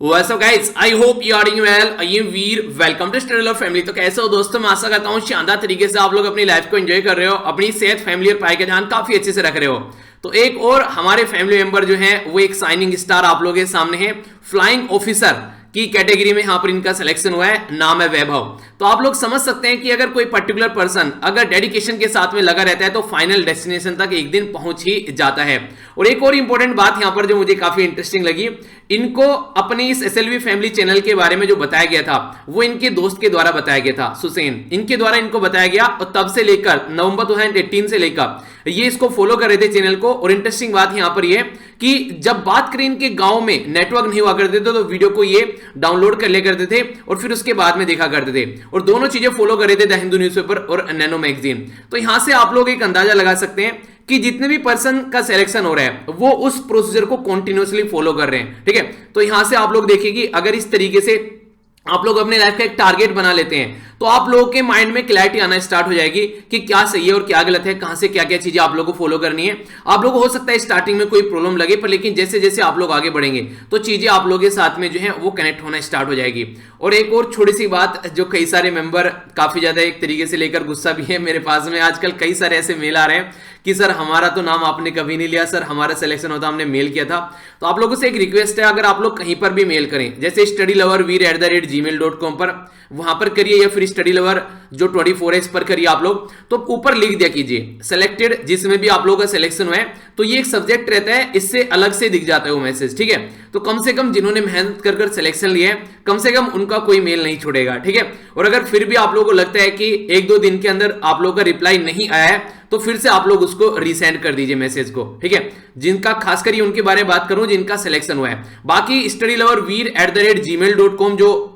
What's up guys? I hope you are doing well. I am Veer. Welcome to Study Love Family. तो कैसे हो दोस्तों? मैं आशा करता हूँ शानदार तरीके से आप लोग अपनी लाइफ को एंजॉय कर रहे हो, अपनी सेहत, फैमिली और पढ़ाई का ध्यान काफी अच्छे से रख रहे हो। तो एक और हमारे फैमिली मेंबर जो है वो एक साइनिंग स्टार आप लोगों के सामने है, फ्लाइंग ऑफिसर की कैटेगरी में यहाँ पर इनका सिलेक्शन हुआ है, नाम है वैभव। तो आप लोग समझ सकते हैं कि अगर कोई पर्टिकुलर पर्सन अगर डेडिकेशन के साथ में लगा रहता है तो फाइनल डेस्टिनेशन तक एक दिन पहुंच ही जाता है। और एक और इंपॉर्टेंट बात यहाँ पर जो मुझे काफी इंटरेस्टिंग लगी, इनको अपनी इस एसएलवी फैमिली चैनल के बारे में जो बताया गया था वो इनके दोस्त के द्वारा बताया गया था, सुसैन, इनके द्वारा इनको बताया गया। और तब से लेकर नवंबर 2018 से लेकर ये इसको फॉलो कर रहे थे चैनल को। और इंटरेस्टिंग बात यहां पर ये कि जब बात करें इनके गांव में नेटवर्क नहीं हुआ करते थे तो वीडियो को ये डाउनलोड कर लिया करते थे और फिर उसके बाद में देखा करते थे, और दोनों चीजें फॉलो कर रहे थे, द हिंदू न्यूज़पेपर और नैनो मैगजीन। तो यहां से आप लोग एक अंदाजा लगा सकते हैं कि जितने भी पर्सन का सिलेक्शन हो रहा है वो उस प्रोसीजर को कंटिन्यूअसली फॉलो कर रहे हैं। ठीक है, तो यहां से आप लोग देखिए कि अगर इस तरीके से आप लोग अपने लाइफ का एक टारगेट बना लेते हैं तो आप लोगों के माइंड में क्लैरिटी आना स्टार्ट हो जाएगी कि क्या सही है और क्या गलत है, कहां से क्या क्या चीजें आप लोगों को फॉलो करनी है। आप लोगों को हो सकता है स्टार्टिंग में कोई प्रॉब्लम लगे, पर लेकिन जैसे जैसे आप लोग आगे बढ़ेंगे तो चीजें आप लोगों के साथ में जो है वो कनेक्ट होना स्टार्ट हो जाएगी। और एक और छोटी सी बात, जो कई सारे मेंबर काफी ज्यादा एक तरीके से लेकर गुस्सा भी है मेरे पास में, आजकल कई सारे ऐसे मेल आ रहे हैं कि सर हमारा तो नाम आपने कभी नहीं लिया, सर हमारा सिलेक्शन होता हमने मेल किया था। तो आप लोगों से एक रिक्वेस्ट है, अगर आप लोग कहीं पर भी मेल करें, जैसे studyloverveer@gmail.com पर वहां पर करिए, या फिर स्टडी लवर जो 24 है इस पर करिए आप लोग, तो ऊपर लिख दिया कीजिए सिलेक्टेड, जिसमें भी आप लोगों का सिलेक्शन हुआ है तो ये एक सब्जेक्ट रहता है, इससे अलग से दिख जाता है वो मैसेज। ठीक है, तो कम से कम जिन्होंने मेहनत कर सिलेक्शन लिया है कम से कम उनका कोई मेल नहीं छोड़ेगा। ठीक है, और अगर फिर भी आप लोगों को लगता है कि 1-2 दिन के अंदर आप लोगों का रिप्लाई नहीं आया है तो फिर से आप लोग उसको रीसेंड कर दीजिए मैसेज को। ठीक है, जिनका खासकर ये उनके बारे में बात करूं जिनका सिलेक्शन हुआ है। बाकी studyloverveer@gmail.com जो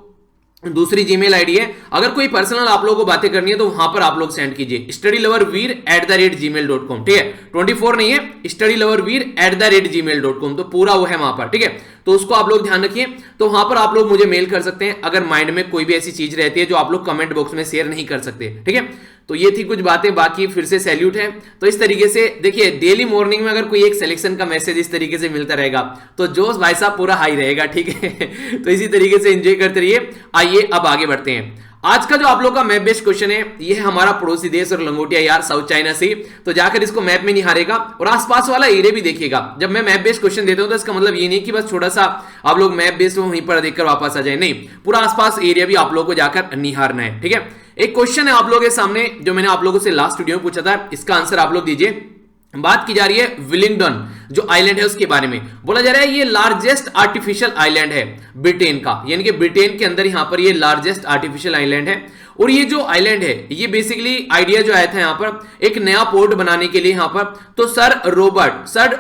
दूसरी जीमेल आईडी है, अगर कोई पर्सनल आप लोगों को बातें करनी है तो वहां पर आप लोग सेंड कीजिए studyloverveer@gmail.com। ठीक है, 24 नहीं है, studyloverveer@gmail.com, तो पूरा वो है वहां पर। ठीक है, तो उसको आप लोग ध्यान रखिए। तो वहां पर आप लोग मुझे मेल कर सकते हैं अगर माइंड में कोई भी ऐसी चीज रहती है जो आप लोग कमेंट बॉक्स में शेयर नहीं कर सकते। ठीक है, तो ये थी कुछ बातें, बाकी फिर से सैल्यूट है। तो इस तरीके से देखिए, डेली मॉर्निंग में अगर कोई एक सिलेक्शन का मैसेज इस तरीके से मिलता रहेगा तो जोश भाई साहब पूरा हाई रहेगा। ठीक है, तो इसी तरीके से एंजॉय करते रहिए। आइए अब आगे बढ़ते हैं। आज का जो आप लोग का मैप बेस्ड क्वेश्चन है, ये है हमारा पड़ोसी देश और लंगोटिया यार, साउथ चाइना सी। तो जाकर इसको मैप में निहारेगा और आसपास वाला एरिया भी देखिएगा। जब मैं मैप बेस्ड क्वेश्चन देता हूं तो इसका मतलब ये नहीं कि बस छोटा सा आप लोग मैप बेस्ड वहीं पर देखकर वापस आ जाए, नहीं, पूरा आसपास एरिया भी आप लोग को जाकर निहारना है। ठीक है, एक क्वेश्चन है आप लोगों के सामने जो मैंने आप लोगों से लास्ट वीडियो में पूछा था, इसका आंसर आप लोग दीजिए। बात की जा रही है विलिंगडन जो आइलैंड है उसके बारे में। बोला जा रहा है ये लार्जेस्ट आर्टिफिशियल आइलैंड है ब्रिटेन का, यानी कि ब्रिटेन के अंदर यहां पर ये लार्जेस्ट आर्टिफिशियल आइलैंड है। और ये जो आइलैंड है ये बेसिकली आइडिया जो आया था यहां पर एक नया पोर्ट बनाने के लिए यहां पर, तो सर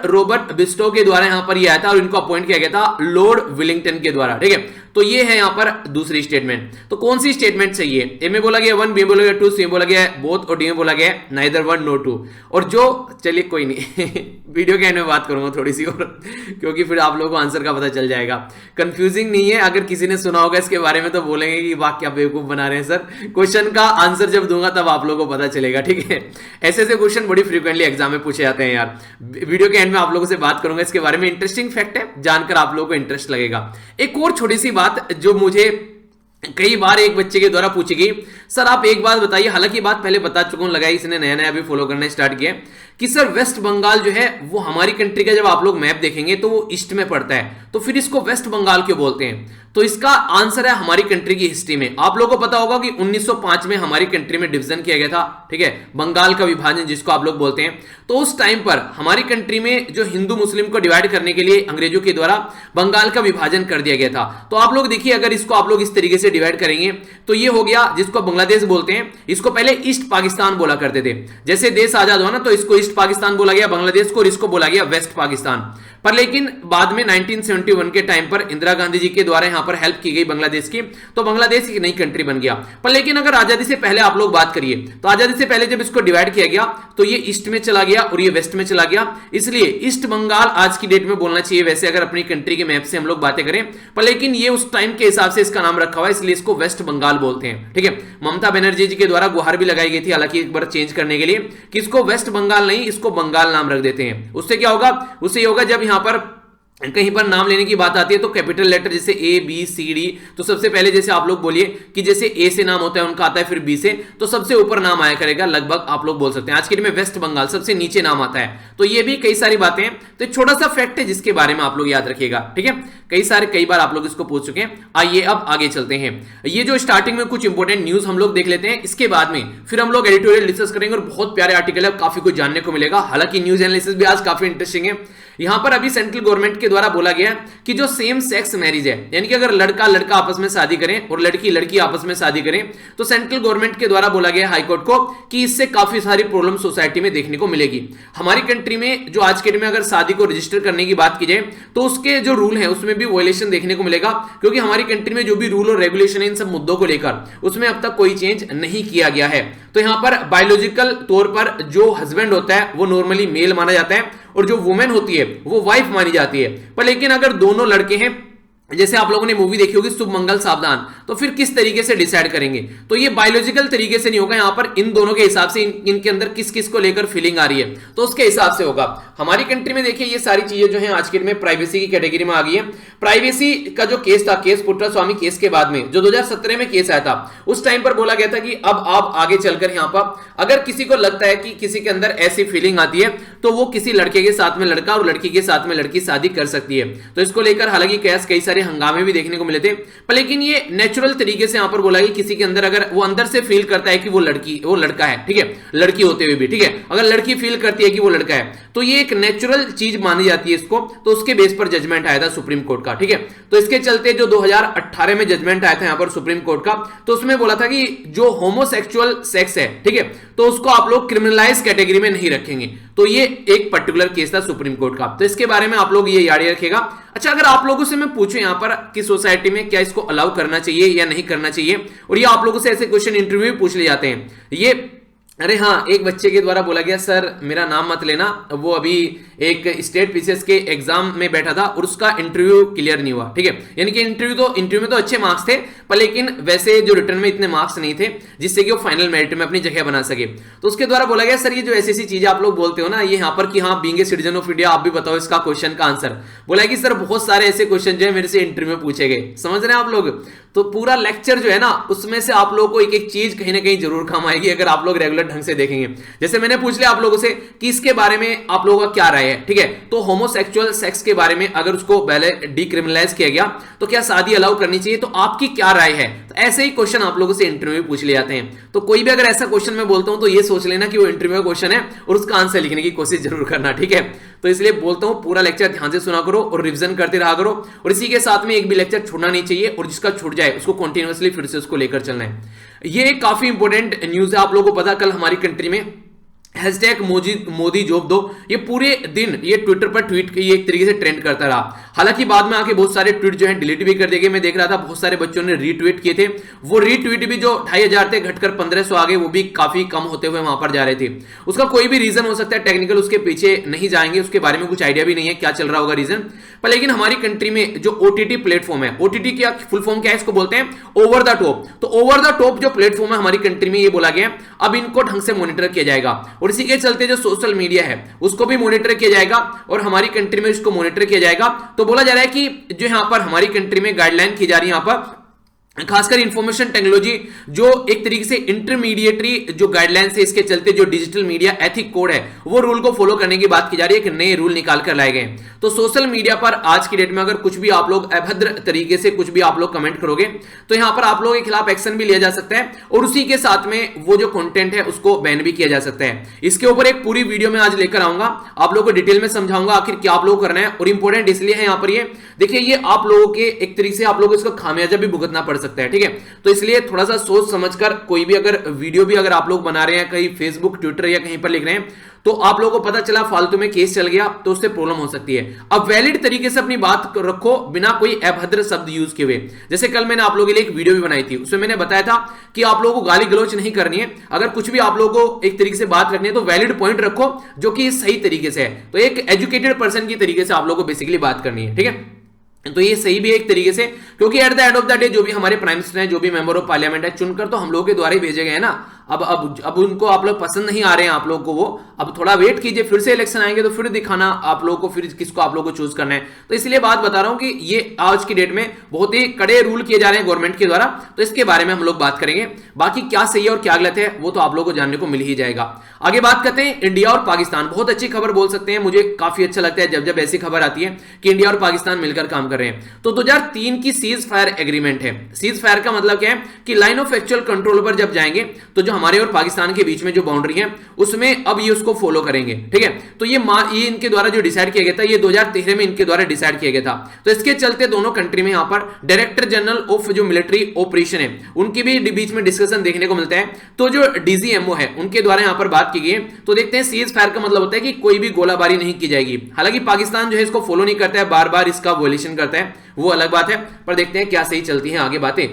रॉबर्ट बिस्टो के द्वारा यहां पर ये आया था और इनको अपॉइंट किया गया था लॉर्ड विलिंगटन के द्वारा। ठीक है, तो ये है यहां पर दूसरी स्टेटमेंट। तो कौन सी स्टेटमेंट सही है? ए में बोला गया 1, बी में बोला गया 2, सी में बोला गया बोथ, और डी में बोला गया नाइदर 1 नो 2। और जो चलिए कोई नहीं वीडियो के एंड में बात करूंगा थोड़ी सी और, क्योंकि फिर आप लोगों को आंसर का पता चल जाएगा। कंफ्यूजिंग नहीं है, अगर किसी ने सुना होगा इसके बारे में तो बोलेंगे कि वाह क्या बेवकूफ बना रहे हैं सर। क्वेश्चन का आंसर जब दूंगा तब आप लोगों को पता चलेगा। ठीक है, ऐसे ऐसे क्वेश्चन बड़ी फ्रीक्वेंटली एग्जाम में पूछे जाते हैं यार। वीडियो के एंड में आप लोगों से बात करूंगा इसके बारे में, इंटरेस्टिंग फैक्ट है, जानकर आप लोगों को इंटरेस्ट लगेगा। एक और छोटी सी बात जो मुझे कई बार एक बच्चे के द्वारा पूछी गई, सर आप एक बात बताइए, हालांकि बात पहले बता चुका हूं, लगाई इसने नया नया अभी फॉलो करना स्टार्ट किया, कि सर वेस्ट बंगाल जो है वो हमारी कंट्री का जब आप लोग मैप देखेंगे तो वो ईस्ट में पड़ता है, तो फिर इसको वेस्ट बंगाल क्यों बोलते हैं? तो इसका आंसर है हमारी कंट्री की हिस्ट्री में। आप लोगों को पता होगा कि 1905 में हमारी कंट्री में डिवीजन किया गया था। ठीक है, बंगाल का विभाजन जिसको आप लोग बोलते हैं। तो उस टाइम पर हमारी कंट्री में जो हिंदू मुस्लिम को डिवाइड करने के लिए अंग्रेजों के द्वारा बंगाल का विभाजन कर दिया गया था। तो आप लोग देखिए, अगर इसको आप लोग इस तरीके से डिवाइड करेंगे तो ये हो गया जिसको बांग्लादेश बोलते हैं, इसको पहले ईस्ट पाकिस्तान बोला करते थे। जैसे देश आजाद हुआ ना तो इसको ईस्ट पाकिस्तान बोला गया बांग्लादेश को, और इसको बोला गया वेस्ट पाकिस्तान। पर लेकिन बाद में 1971 के टाइम पर इंदिरा गांधी जी के द्वारा यहां पर हेल्प की गई बांग्लादेश की, तो बांग्लादेश एक नई कंट्री बन गया। पर लेकिन अगर आजादी से पहले आप लोग बात करिए तो आजादी से पहले जब इसको डिवाइड किया गया तो ये ईस्ट में चला गया और ये वेस्ट में चला गया, इसलिए ईस्ट बंगाल आज की डेट में बोलना चाहिए वैसे अगर अपनी कंट्री के मैप से हम लोग बातें करें। पर लेकिन ये उस टाइम के हिसाब से इसका नाम रखा हुआ है, इसलिए इसको वेस्ट बंगाल बोलते हैं। ठीक है, ममता बनर्जी जी के द्वारा गुहार भी लगाई गई थी हालांकि एक बार चेंज करने के लिए कि इसको वेस्ट बंगाल नहीं इसको बंगाल नाम रख देते हैं। उससे क्या होगा? उससे ये होगा जब यहां पर कहीं पर नाम लेने की बात आती है तो कैपिटल लेटर जैसे ए बी सी डी, तो सबसे पहले जैसे आप लोग बोलिए कि जैसे ए से नाम होता है उनका आता है, फिर बी से, तो सबसे ऊपर नाम आया करेगा, लगभग आप लोग बोल सकते हैं। आज के डेट में वेस्ट बंगाल सबसे नीचे नाम आता है। तो ये भी कई सारी बातें हैं, तो एक छोटा सा फैक्ट है जिसके बारे में आप लोग याद रखिएगा, ठीक है। कई बार आप लोग इसको पूछ चुके हैं। आइए अब आगे चलते हैं। ये जो स्टार्टिंग में कुछ इंपॉर्टेंट न्यूज हम लोग देख लेते हैं, इसके बाद में फिर हम लोग एडिटोरियल डिस्कस करेंगे और बहुत प्यारे आर्टिकल है, काफी कुछ जानने को मिलेगा। हालांकि न्यूज एनालिसिस भी आज काफी इंटरेस्टिंग है। यहां पर अभी सेंट्रल गवर्नमेंट के द्वारा बोला गया कि जो सेम सेक्स मैरिज है, यानी कि अगर लड़का लड़का आपस में शादी करें और लड़की लड़की आपस में शादी करें, तो सेंट्रल गवर्नमेंट के द्वारा बोला गया हाईकोर्ट को कि इससे काफी सारी प्रॉब्लम सोसाइटी में देखने को मिलेगी। हमारी कंट्री में जो आज के डेट में अगर शादी को रजिस्टर करने की बात की जाए तो उसके जो रूल है उसमें भी वायलेशन देखने को मिलेगा, क्योंकि हमारी कंट्री में जो भी रूल और रेगुलेशन है इन सब मुद्दों को लेकर उसमें अब तक कोई चेंज नहीं किया गया है। तो यहां पर बायोलॉजिकल तौर पर जो हस्बैंड होता है वो नॉर्मली मेल माना जाता है और जो वुमेन होती है वो वाइफ मानी जाती है। पर लेकिन अगर दोनों लड़के हैं, जैसे आप लोगों ने मूवी देखी होगी शुभ मंगल सावधान, तो फिर किस तरीके से डिसाइड करेंगे? तो ये बायोलॉजिकल तरीके से नहीं होगा, यहां पर इन दोनों के हिसाब से इनके अंदर किस किस को लेकर फीलिंग आ रही है तो उसके हिसाब से होगा। हमारी कंट्री में देखिए ये सारी चीजें जो है आज के दिन में प्राइवेसी की कैटेगरी में आ गई है। प्राइवेसी का जो केस था, केस पुट्टास्वामी केस के बाद में जो 2017 में केस आया था, उस टाइम पर बोला गया था कि अब आप आगे चलकर यहां पर अगर किसी को लगता है कि किसी के अंदर ऐसी फीलिंग आती है तो वो किसी लड़के के साथ में लड़का और लड़की के साथ में लड़की शादी कर सकती है। तो इसको लेकर हालांकि कई सारे हंगामे भी देखने को मिले थे, पर लेकिन ये नेचुरल तरीके से यहां पर बोला कि किसी के अंदर अगर वो अंदर से फील करता है कि वो लड़का है, ठीक है, लड़की होते हुए भी, ठीक है, अगर लड़की फील करती है कि वो लड़का है तो ये एक नेचुरल चीज मानी जाती है इसको। तो उसके बेस पर जजमेंट आया था सुप्रीम कोर्ट का, ठीक है। तो इसके चलते जो 2018 में जजमेंट आया था यहां पर सुप्रीम कोर्ट का, तो उसमें बोला था कि जो होमोसेक्सुअल सेक्स है, ठीक है, तो उसको आप लोग क्रिमिनलाइज कैटेगरी में नहीं रखेंगे। तो ये एक पर्टिकुलर केस था सुप्रीम कोर्ट का, तो इसके बारे में आप लोग ये याद रखिएगा। अच्छा, अगर आप लोगों से मैं पूछूं यहां पर कि सोसाइटी में क्या इसको अलाउ करना चाहिए या नहीं करना चाहिए, और ये आप लोगों से ऐसे क्वेश्चन इंटरव्यू में पूछ ले जाते हैं। ये अरे हाँ, एक बच्चे के द्वारा बोला गया सर मेरा नाम मत लेना, वो अभी एक स्टेट पीसीएस के एग्जाम में बैठा था और उसका इंटरव्यू क्लियर नहीं हुआ, ठीक है। यानी कि इंटरव्यू में तो अच्छे मार्क्स थे, पर लेकिन वैसे जो रिटर्न में इतने मार्क्स नहीं थे जिससे कि वो फाइनल मेरिट में अपनी जगह बना सके। तो उसके द्वारा बोला गया सर ये जो ऐसी चीजें आप लोग बोलते हो ना, ये यहाँ पर कि हाँ being a citizen of India, आप भी बताओ इसका क्वेश्चन का आंसर। बोला कि सर बहुत सारे ऐसे क्वेश्चन जो है मेरे से इंटरव्यू में पूछे गए, समझ रहे हैं आप लोग। तो पूरा लेक्चर जो है ना उसमें से आप लोगों को एक एक चीज कहीं ना कहीं जरूर काम आएगी अगर आप लोग रेगुलर ढंग से देखेंगे। जैसे मैंने पूछ लिया आप लोगों से कि इसके बारे में आप लोगों का क्या राय है, ठीक है। तो होमोसेक्सुअल सेक्स के बारे में अगर उसको पहले डिक्रिमिनलाइज किया गया तो क्या शादी अलाउ करनी चाहिए, तो आपकी क्या राय है। तो ऐसे ही क्वेश्चन आप लोगों से इंटरव्यू में पूछ लिए जाते हैं। तो कोई भी अगर ऐसा क्वेश्चन मैं बोलता हूं तो ये सोच लेना कि वो इंटरव्यू का क्वेश्चन है और उसका आंसर लिखने की कोशिश जरूर करना, ठीक है। तो इसलिए बोलता हूं पूरा लेक्चर ध्यान से सुना करो और रिवीजन करते रहा करो, और इसी के साथ में एक भी लेक्चर छूटना नहीं चाहिए, और जिसका छूट जाए उसको कंटिन्यूअसली फिर से उसको लेकर चलना है। ये काफी इंपॉर्टेंट न्यूज है आप लोगों को पता, कल हमारी कंट्री में हैशटैग मोदी जॉब दो, ये पूरे दिन ये ट्विटर पर ट्वीट ये एक तरीके से ट्रेंड करता रहा। हालांकि बाद में आके बहुत सारे ट्वीट जो है डिलीट भी कर दिए गए। मैं देख रहा था बहुत सारे बच्चों ने रीट्वीट किए थे, वो रीट्वीट भी जो 2500 थे घटकर 1500 आ गए, वो भी काफी कम होते हुए वहां पर जा रहे थे। उसका कोई भी रीजन हो सकता है टेक्निकल, उसके पीछे नहीं जाएंगे, उसके बारे में कुछ आइडिया भी नहीं है क्या चल रहा होगा रीजन। पर लेकिन हमारी कंट्री में जो ओटीटी प्लेटफॉर्म है, ओटीटी की फुल फॉर्म क्या है, इसको बोलते हैं ओवर द टॉप। तो ओवर द टॉप जो प्लेटफॉर्म है हमारी कंट्री में, ये बोला गया अब इनको ढंग से मॉनिटर किया जाएगा, और इसी के चलते जो सोशल मीडिया है उसको भी मॉनिटर किया जाएगा और हमारी कंट्री में इसको मॉनिटर किया जाएगा। तो बोला जा रहा है कि जो यहां पर हमारी कंट्री में गाइडलाइन की जा रही है यहां पर खासकर इंफॉर्मेशन टेक्नोलॉजी जो एक तरीके से इंटरमीडिएटरी जो गाइडलाइंस है, इसके चलते जो डिजिटल मीडिया एथिक कोड है वो रूल को फॉलो करने की बात की जा रही है कि नए रूल निकाल कर लाए गए। तो सोशल मीडिया पर आज की डेट में अगर कुछ भी आप लोग अभद्र तरीके से कुछ भी आप लोग कमेंट करोगे तो यहां पर आप लोगों के खिलाफ एक्शन भी लिया जा सकता है, और उसी के साथ में वो जो कंटेंट है उसको बैन भी किया जा सकता है। इसके ऊपर एक पूरी वीडियो में आज लेकर आऊंगा, आप लोगों को डिटेल में समझाऊंगा आखिर क्या आप लोग करना है, और इंपॉर्टेंट इसलिए है यहां पर ये देखिए, ये आप लोगों के एक तरीके से आप लोगों को इसका खामियाजा भी भुगतना पड़ सकता है, ठीक है। तो इसलिए थोड़ा सा सोच समझकर कोई भी अगर वीडियो भी अगर आप लोग बना रहे हैं कहीं फेसबुक ट्विटर या कहीं पर लिख रहे हैं तो आप लोगों को पता चला फालतू में केस चल गया तो उससे प्रॉब्लम हो सकती है। अब वैलिड तरीके से अपनी बात रखो बिना कोई अभद्र शब्द यूज किए हुए। जैसे कल मैंने आप लोगों के लिए एक वीडियो भी बनाई थी, उसमें मैंने बताया था कि आप लोगों को गाली गलौच नहीं करनी है, अगर कुछ भी आप लोगों को एक तरीके से बात रखनी है तो वैलिड पॉइंट रखो जो कि सही तरीके से है। तो एक एजुकेटेड पर्सन की तरीके से आप लोगों को बेसिकली बात करनी है, ठीक है। तो ये सही भी है एक तरीके से, क्योंकि at the end of the day जो भी हमारे प्राइम मिनिस्टर हैं, जो भी मेंबर ऑफ पार्लियामेंट है, चुनकर तो हम लोगों के द्वारा ही भेजे गए हैं ना। अब उनको आप लोग पसंद नहीं आ रहे हैं आप लोग को वो, अब थोड़ा वेट कीजिए, फिर से इलेक्शन आएंगे तो फिर दिखाना आप लोगों को, फिर किसको आप लोगों को चूज करना है। तो इसलिए बात बता रहा हूं कि ये आज की डेट में बहुत ही कड़े रूल किए जा रहे हैं गवर्नमेंट के द्वारा, तो इसके बारे में हम लोग बात करेंगे। बाकी क्या सही है और क्या गलत है वो तो आप लोगों को जानने को मिल ही जाएगा। आगे बात करते हैं इंडिया और पाकिस्तान, बहुत अच्छी खबर बोल सकते हैं, मुझे काफी अच्छा लगता है जब जब ऐसी खबर आती है कि इंडिया और पाकिस्तान मिलकर काम कर रहे हैं। तो 2003 की सीज फायर एग्रीमेंट है। सीज फायर का मतलब क्या है कि लाइन ऑफ एक्चुअल कंट्रोल पर जब जाएंगे तो जो हमारे और पाकिस्तान के बीच में जो बाउंड्री है उसमें अब ये उसको फॉलो करेंगे, ठीक है। तो ये इनके द्वारा जो डिसाइड किया गया था, ये 2013 में इनके द्वारा डिसाइड किया गया था। तो इसके चलते दोनों कंट्री में यहां पर डायरेक्टर जनरल ऑफ जो मिलिट्री ऑपरेशन है उनके भी बीच में डिस्कशन देखने को मिलता है। तो जो डीजीएमओ है उनके द्वारा यहां पर बात की गई है। तो देखते हैं सीज फायर का मतलब होता है कि कोई भी गोलाबारी नहीं की जाएगी। हालांकि पाकिस्तान जो है इसको फॉलो नहीं करता है, बार बार इसका वॉयलेशन करता है, वो अलग बात है, पर देखते हैं क्या सही चलती है आगे बातें।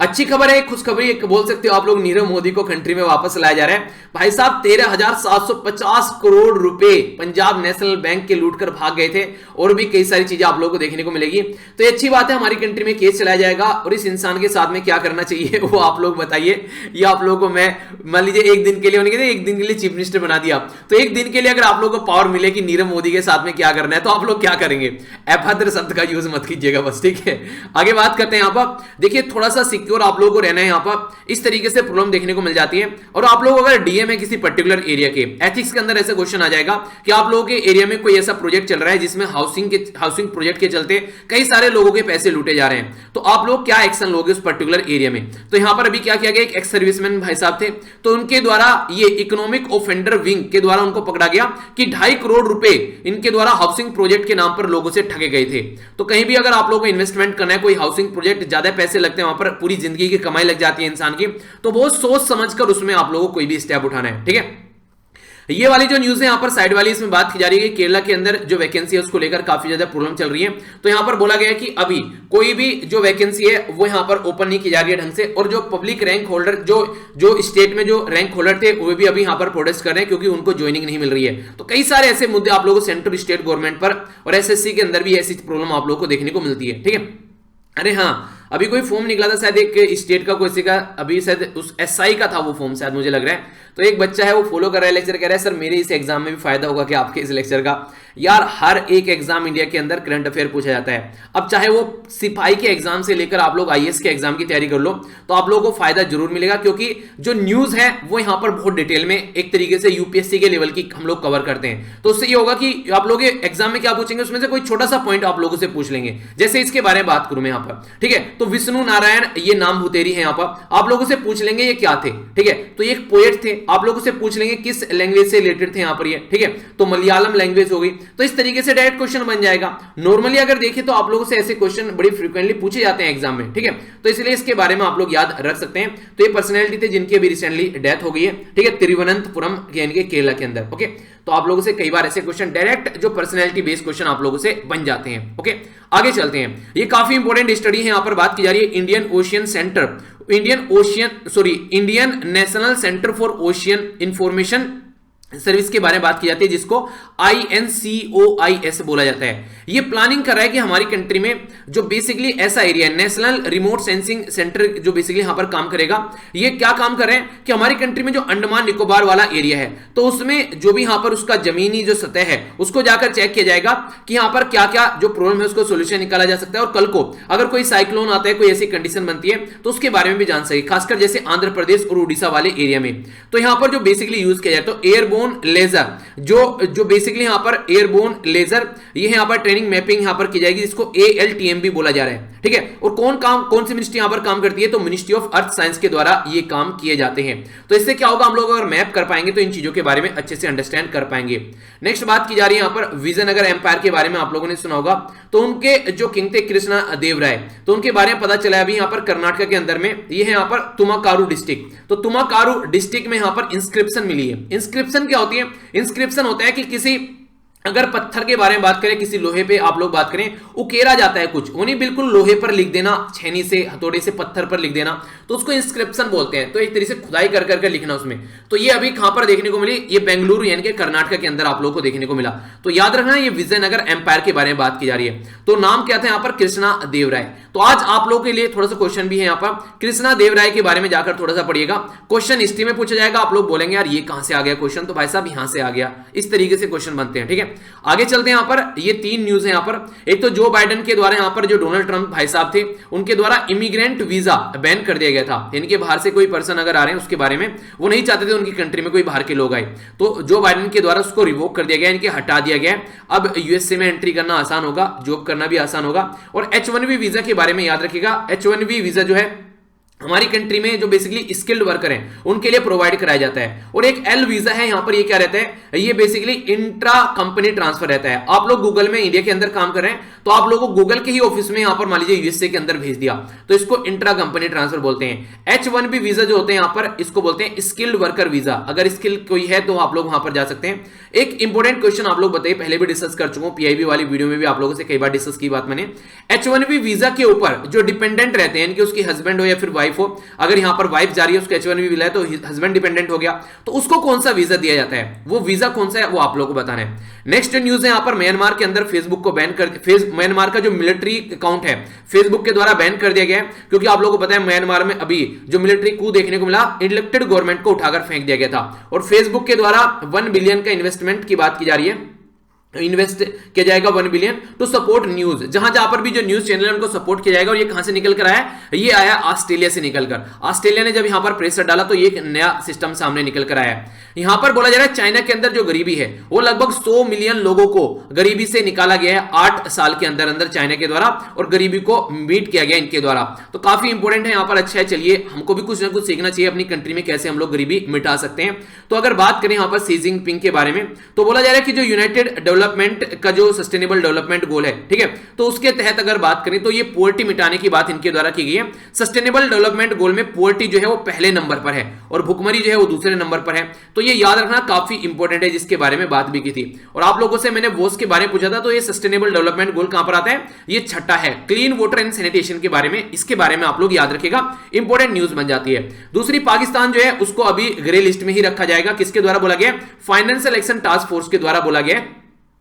अच्छी खबर है, खुशखबरी बोल सकते हो आप लोग, नीरव मोदी को कंट्री में वापस लाया जा रहा है। भाई साहब 13,750 करोड़ रुपए पंजाब नेशनल बैंक के लूट कर भाग गए थे, और भी कई सारी चीजें आप लोगों को देखने को मिलेगी। तो ये अच्छी बात है, हमारी कंट्री में केस चलाया जाएगा, और इस इंसान के साथ में क्या करना चाहिए वो आप लोग बताइए। ये आप लोगों को मैं मान लीजिए एक दिन के लिए, उन्हें एक दिन के लिए चीफ मिनिस्टर बना दिया, तो एक दिन के लिए अगर आप लोगों को पावर मिले कि नीरव मोदी के साथ में क्या करना है, तो आप लोग क्या करेंगे? अभद्र शब्द का यूज मत कीजिएगा बस, ठीक है। आगे बात करते हैं। यहाँ पर देखिए थोड़ा सा सिक्योर आप लोगों को रहना है। यहाँ पर इस तरीके से प्रॉब्लम देखने को मिल जाती है, और आप लोग अगर डीएम है किसी पर्टिकुलर एरिया के, एथिक्स के अंदर ऐसा क्वेश्चन आ जाएगा कि आप लोगों के एरिया में कोई ऐसा प्रोजेक्ट चल रहा है जिसमें हाउसिंग प्रोजेक्ट के चलते कई सारे लोगों के पैसे लूटे जा रहे हैं, तो आप लोग क्या एक्शन लोगे उस पर्टिकुलर एरिया में। तो यहां पर अभी क्या किया गया, एक एक्स सर्विसमैन भाई साहब थे, तो उनके द्वारा ये इकोनॉमिक ऑफेंडर विंग के द्वारा उनको पकड़ा गया कि 2.5 करोड़ रुपए इनके द्वारा हाउसिंग प्रोजेक्ट के नाम पर लोगों से ठगे गए थे। तो कहीं भी अगर आप लोगों को इन्वेस्टमेंट करना है, कोई हाउसिंग प्रोजेक्ट, ज्यादा पैसे लगते हैं वहां पर, पूरी जिंदगी की कमाई लग जाती है इंसान की, तो बहुत सोच समझकर उसमें आप लोगों को कोई भी स्टेप उठाना है, ठीक है। ये वाली जो न्यूज है यहाँ पर साइड वाली, इसमें बात की जा रही है कि केरला के अंदर जो वैकेंसी है उसको लेकर काफी ज्यादा प्रॉब्लम चल रही है। तो यहाँ पर बोला गया है कि अभी कोई भी जो वैकेंसी है वो यहाँ पर ओपन नहीं की जा रही है ढंग से, और जो पब्लिक रैंक होल्डर जो स्टेट में जो रैंक होल्डर थे वो भी अभी यहाँ पर प्रोटेस्ट कर रहे हैं क्योंकि उनको ज्वाइनिंग नहीं मिल रही है। तो कई सारे ऐसे मुद्दे आप लोगों को सेंट्रल स्टेट गवर्नमेंट पर और एसएससी के अंदर भी ऐसी प्रॉब्लम आप लोगों को देखने को मिलती है, ठीक है। अरे हाँ, अभी कोई फॉर्म निकला था शायद एक स्टेट का, कोई का, अभी शायद उस एसआई का था वो फॉर्म शायद, मुझे लग रहा है। तो एक बच्चा है वो फॉलो कर रहा है लेक्चर, कह रहा है सर मेरे इस एग्जाम में भी फायदा होगा कि आपके इस लेक्चर का। यार हर एक एग्जाम इंडिया के अंदर करंट अफेयर पूछा जाता है। अब चाहे वो सिपाही के एग्जाम से लेकर आप लोग आईएएस के एग्जाम की तैयारी कर लो, तो आप लोगों को फायदा जरूर मिलेगा, क्योंकि जो न्यूज है वो यहाँ पर बहुत डिटेल में एक तरीके से यूपीएससी के लेवल की हम लोग कवर करते हैं। तो उससे ये होगा कि आप लोग एग्जाम में क्या पूछेंगे उसमें से कोई छोटा सा पॉइंट आप लोगों से पूछ लेंगे। जैसे इसके बारे में बात करूं मैं यहाँ पर, ठीक है। तो विष्णु नारायण ये नाम भुतेरी है, यहाँ पर आप लोगों से पूछ लेंगे ये क्या थे, ठीक है। तो ये एक पोएट थे, आप लोगों से पूछ लेंगे किस लैंग्वेज से रिलेटेड थे यहाँ पर ये, ठीक है। तो मलयालम लैंग्वेज हो गई। तो इस तरीके से डायरेक्ट क्वेश्चन बन जाएगा। नॉर्मली अगर देखें तो आप लोगों से ऐसे क्वेश्चन बड़ी फ्रीक्वेंटली पूछे जाते हैं एग्जाम में, ठीक है। तो इसलिए इसके बारे में आप लोग याद रख सकते हैं। तो ये पर्सनैलिटी थे जिनकी अभी रिसेंटली डेथ हो गई है, ठीक है, तिरुवनंतपुरम यानी कि केरला के अंदर, ओके। तो आप लोगों से कई बार ऐसे क्वेश्चन डायरेक्ट जो पर्सनैलिटी बेस्ड क्वेश्चन आप लोगों से बन जाते हैं, ओके। आगे चलते हैं। ये काफी इंपॉर्टेंट स्टडी है, यहां पर बात की जा रही है Indian national centre for ocean information service के बारे में बात की जाती है, जिसको INCOIS बोला जाता है। ये प्लानिंग कर रहा है कि हमारी कंट्री में जो बेसिकली ऐसा एरिया है, नेशनल रिमोट सेंसिंग सेंटर, जो बेसिकली यहां पर काम करेगा। ये क्या काम कर रहे हैं कि हमारी कंट्री में जो अंडमान निकोबार वाला एरिया है, तो उसमें जो भी यहां पर उसका जमीनी जो सतह है उसको जाकर चेक किया जाएगा कि यहां पर क्या क्या जो प्रॉब्लम है उसको सोल्यूशन निकाला जा सकता है, और कल को अगर कोई साइक्लोन आता है, कोई ऐसी कंडीशन बनती है, तो उसके बारे में भी जान सके, खासकर जैसे आंध्र प्रदेश और उड़ीसा वाले एरिया में। तो यहां पर जो बेसिकली यूज किया जाए तो एयरबोर्न लेजर, जो बेसिकली यहां पर एयरबोर्न लेजर, ये यहां पर ट्रेनिंग मैपिंग यहां पर की जाएगी, जिसको ALTM बोला जा रहा है, ठीक है। और कौन सी मिनिस्ट्री यहां पर काम करती है, तो मिनिस्ट्री ऑफ अर्थ साइंस के द्वारा ये काम किए जाते हैं। तो इससे क्या होगा, हम लोग अगर मैप कर पाएंगे तो इन चीजों के बारे में अच्छे से अंडरस्टैंड कर पाएंगे। नेक्स्ट बात की जा रही है यहां पर विजयनगर एम्पायर के बारे में, आप लोगों ने सुना होगा। तो उनके जो किंग थे कृष्णा देव राय, तो उनके बारे में पता चला अभी यहां पर कर्नाटक के अंदर में, ये है यहां पर तुमाकारू डिस्ट्रिक्ट। तो तुमाकारू डिस्ट्रिक्ट में यहां पर इंस्क्रिप्शन मिली है। इंस्क्रिप्शन क्या होती है? इंस्क्रिप्शन होता है कि किसी अगर पत्थर के बारे में बात करें, किसी लोहे पे आप लोग बात करें, उकेरा जाता है कुछ, वो नहीं बिल्कुल लोहे पर लिख देना, छेनी से हथौड़े से पत्थर पर लिख देना, तो उसको इंस्क्रिप्शन बोलते हैं। तो एक तरीके से खुदाई कर करके लिखना उसमें। तो ये अभी कहां पर देखने को मिली, ये बेंगलुरु यानी कि कर्नाटक के अंदर आप लोगों को देखने को मिला। तो याद रखना ये विजयनगर एम्पायर के बारे में बात की जा रही है। तो नाम क्या था यहाँ पर, कृष्णा देव राय। तो आज आप लोगों के लिए थोड़ा सा क्वेश्चन भी है यहाँ पर, कृष्णा देव राय के बारे में जाकर थोड़ा सा पढ़िएगा। क्वेश्चन हिस्ट्री में पूछा जाएगा, आप लोग बोलेंगे यार ये कहां से आ गया क्वेश्चन, तो भाई साहब यहां से आ गया। इस तरीके से क्वेश्चन बनते हैं, ठीक है। आगे चलते हैं। यहाँ पर ये 3 न्यूज है यहाँ पर। एक तो जो बाइडेन के द्वारा यहाँ पर जो डोनाल्ड ट्रंप भाई साहब थे, उनके द्वारा इमिग्रेंट वीजा बैन कर दिया गया था, यानी कि बाहर से कोई पर्सन अगर आ रहे हैं उसके बारे में वो नहीं चाहते थे उनकी कंट्री में कोई बाहर के लोग आए, तो जो बाइडेन के द्वारा उसको रिवोक कर दिया गया, यानी कि हटा दिया गया। अब यूएसए में एंट्री करना आसान होगा, जॉब करना भी आसान होगा। और H1B वीजा के बारे में याद रखिएगा, H1B वीजा जो है हमारी कंट्री में जो बेसिकली स्किल्ड वर्कर हैं उनके लिए प्रोवाइड कराया जाता है। और एक एल वीजा है, यहां पर ये क्या रहता है, ये बेसिकली इंट्रा कंपनी ट्रांसफर रहता है। आप लोग गूगल में इंडिया के अंदर काम कर रहे हैं, तो आप लोगों को गूगल के ही ऑफिस में यहां पर मान लीजिए यूएसए के अंदर भेज दिया, तो इसको इंट्रा कंपनी ट्रांसफर बोलते हैं। H1B वीजा जो होते हैं यहां पर, इसको बोलते हैं स्किल्ड वर्कर वीजा। अगर स्किल कोई है तो आप लोग वहां पर जा सकते हैं। एक इंपॉर्टेंट क्वेश्चन आप लोग बताइए, पहले भी डिस्कस कर चुका हूं, पीआईबी वाली वीडियो में भी आप लोगों से कई बार डिस्कस की बात मैंने। H1B वीजा के ऊपर जो डिपेंडेंट रहते हैं, उसकी हस्बैंड हो या फिर वाइफ हो, अगर यहां पर वाइफ जा रही है उसको H1B वीजा है तो हस्बैंड डिपेंडेंट हो गया, तो उसको कौन सा वीजा दिया जाता है, वो वीजा कौन सा है वो आप लोगों को बताना है। नेक्स्ट न्यूज है यहां पर, म्यांमार के अंदर फेसबुक को बैन कर, म्यांमार का जो मिलिट्री अकाउंट है फेसबुक के द्वारा बैन कर दिया गया है, क्योंकि आप लोगों को पता है म्यांमार में अभी जो मिलिट्री कू देखने को मिला, इलेक्टेड गवर्नमेंट को उठाकर फेंक दिया गया था। और फेसबुक के द्वारा 1 बिलियन का इन्वेस्टमेंट की बात की जा रही है, इन्वेस्ट किया जाएगा 1 बिलियन टू सपोर्ट न्यूज। जहां जहां पर भी जो न्यूज चैनल है उनको सपोर्ट किया जाएगा। और ये कहां से निकल कर आया, ये आया ऑस्ट्रेलिया से निकलकर। ऑस्ट्रेलिया ने जब यहां पर प्रेशर डाला तो ये एक नया सिस्टम सामने निकल कर आया। यहां पर बोला जा रहा है चाइना के अंदर जो गरीबी है वो लगभग 100 मिलियन लोगों को गरीबी से निकाला गया है 8 साल के अंदर अंदर चाइना के द्वारा, और गरीबी को मीट किया गया इनके द्वारा। तो काफी इंपॉर्टेंट है यहां पर। अच्छा है, चलिए हमको भी कुछ ना कुछ सीखना चाहिए अपनी कंट्री में, कैसे हम लोग गरीबी मिटा सकते हैं। तो अगर बात करें यहां पर शी जिनपिंग के बारे में, तो बोला जा रहा है कि जो यूनाइटेड डेवलपमेंट का जो सस्टेनेबल डेवलपमेंट गोल है, ठीक है, तो उसके तहत अगर बात करें तो ये पोवर्टी मिटाने की बात इनके द्वारा की गई है। सस्टेनेबल डेवलपमेंट गोल में पोवर्टी जो है वो पहले नंबर पर है और भुखमरी जो है वो दूसरे नंबर पर है। तो ये याद रखना काफी इंपॉर्टेंट है, जिसके बारे में बात भी की थी। और आप लोगों से मैंने वोस के बारे में पूछा था, तो ये सस्टेनेबल डेवलपमेंट गोल कहां पर आता है, ये छठा है, क्लीन वाटर एंड सैनिटेशन के बारे में। इसके बारे में आप लोग याद रखिएगा, इंपॉर्टेंट न्यूज बन जाती है। दूसरी, पाकिस्तान जो है उसको अभी ग्रे लिस्ट में ही रखा जाएगा। किसके द्वारा बोला गया, फाइनेंशियल एक्शन टास्क फोर्स के द्वारा बोला गया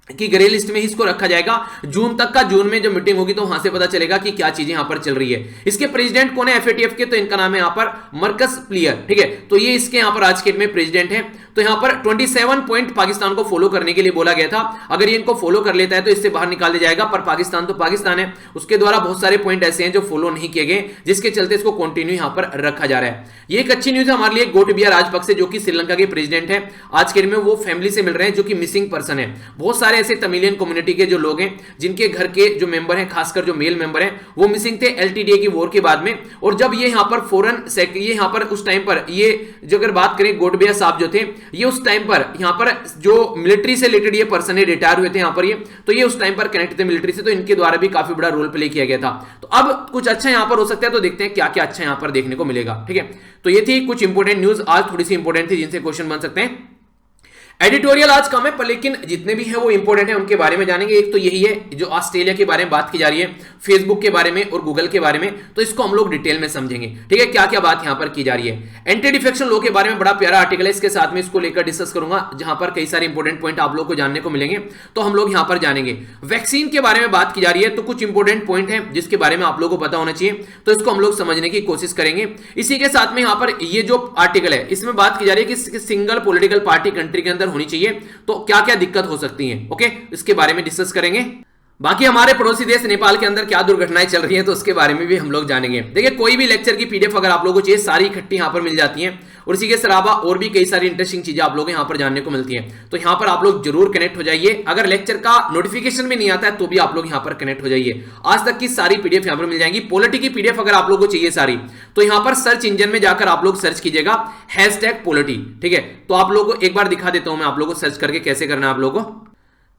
कि ग्रे लिस्ट में ही इसको रखा जाएगा जून तक का। जून में जो मीटिंग होगी तो वहां से पता चलेगा कि क्या चीजें यहां पर चल रही है। इसके प्रेसिडेंट कौन है FATF के, तो इनका नाम है यहां पर मरकस प्लियर, ठीक है। तो ये इसके यहां पर आज के डेट में प्रेसिडेंट है। तो यहां पर 27 पॉइंट पाकिस्तान को फॉलो करने के लिए बोला गया था। अगर ये इनको फॉलो कर लेता है तो इससे बाहर निकाल दिया जाएगा, पर पाकिस्तान तो पाकिस्तान है, उसके द्वारा बहुत सारे पॉइंट ऐसे हैं जो फॉलो नहीं किए गए, जिसके चलते इसको कंटिन्यू यहां पर रखा जा रहा है। ये एक अच्छी न्यूज है हमारे लिए। गोटबिया राजपक्से जो कि श्रीलंका के प्रेसिडेंट है, आज के दिन में वो फैमिली से मिल रहे हैं जो कि मिसिंग पर्सन है। बहुत सारे ऐसे तमिलियन कम्युनिटी के जो लोग हैं जिनके घर के जो मेंबर हैं, खासकर जो मेल मेंबर हैं, वो मिसिंग थे LTTE की वॉर के बाद में। और जब ये यहां पर फॉरेन ये यहां पर उस टाइम पर ये जो अगर बात करें गोटबिया साहब जो थे, ये उस टाइम पर यहां पर जो मिलिट्री से रिलेटेड ये पर्सन रिटायर हुए थे यहां पर ये, तो ये उस टाइम पर कनेक्ट थे मिलिट्री से, तो इनके द्वारा भी काफी बड़ा रोल प्ले किया गया था। तो अब कुछ अच्छा यहां पर हो सकता है, तो देखते हैं क्या क्या अच्छा यहां पर देखने को मिलेगा, ठीक है। तो ये थी कुछ इंपॉर्टेंट न्यूज, आज थोड़ी सी इंपॉर्टेंट थी जिनसे क्वेश्चन बन सकते हैं। एडिटोरियल आज कम है, पर लेकिन जितने भी है वो इंपॉर्टेंट है, उनके बारे में जानेंगे। एक तो यही है जो ऑस्ट्रेलिया के बारे में बात की जा रही है, फेसबुक के बारे में और गूगल के बारे में, तो इसको हम लोग डिटेल में समझेंगे, ठीक है, क्या क्या बात यहां पर की जा रही है। एंटी डिफेक्शन लॉ के बारे में बड़ा प्यारा आर्टिकल है, इसके साथ में इसको लेकर डिस्कस करूंगा, जहां पर कई सारे इंपॉर्टेंट पॉइंट आप लोग को जानने को मिलेंगे, तो हम लोग यहां पर जानेंगे। वैक्सीन के बारे में बात की जा रही है, तो कुछ इंपॉर्टेंट पॉइंट है जिसके बारे में आप लोगों को पता होना चाहिए, तो इसको हम लोग समझने की कोशिश करेंगे। इसी के साथ में यहां पर ये जो आर्टिकल है इसमें बात की जा रही है कि सिंगल पॉलिटिकल पार्टी कंट्री के अंदर होनी चाहिए, तो क्या क्या दिक्कत हो सकती है, ओके, इसके बारे में डिस्कस करेंगे। बाकी हमारे पड़ोसी देश नेपाल के अंदर क्या दुर्घटनाएं चल रही हैं, तो उसके बारे में भी हम लोग जानेंगे। देखिए, कोई भी लेक्चर की PDF अगर आप लोगों को चाहिए, सारी इकट्ठी यहां पर मिल जाती हैं, और इसी के अलावा और भी कई सारी इंटरेस्टिंग चीजें आप लोग यहां पर जानने को मिलती हैं। तो यहां पर आप लोग जरूर कनेक्ट हो जाइए। अगर लेक्चर का नोटिफिकेशन भी नहीं आता है तो भी आप लोग यहां पर कनेक्ट हो जाइए। आज तक की सारी PDF यहां पर मिल जाएंगी। पॉलिटी की PDF अगर आप लोगों को चाहिए सारी, तो यहां पर सर्च इंजन में जाकर आप लोग सर्च कीजिएगा #पॉलिटी, ठीक है। तो आप लोगों को एक बार दिखा देता हूं मैं आप लोगों को सर्च करके कैसे करना है आप लोगों को।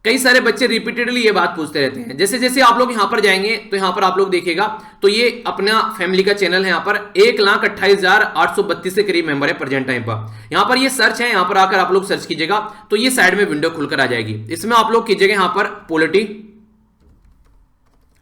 कई सारे बच्चे रिपीटेडली ये बात पूछते रहते हैं। जैसे जैसे आप लोग यहां पर जाएंगे तो यहां पर आप लोग देखिएगा तो ये अपना फैमिली का चैनल है, यहां पर 1,28,832 के करीब मेंबर है प्रेजेंट टाइम पर। यहां पर ये सर्च है, यहां पर आकर आप लोग सर्च कीजिएगा तो ये साइड में विंडो खुलकर आ जाएगी। इसमें आप लोग कीजिएगा यहां पर पॉलिटी,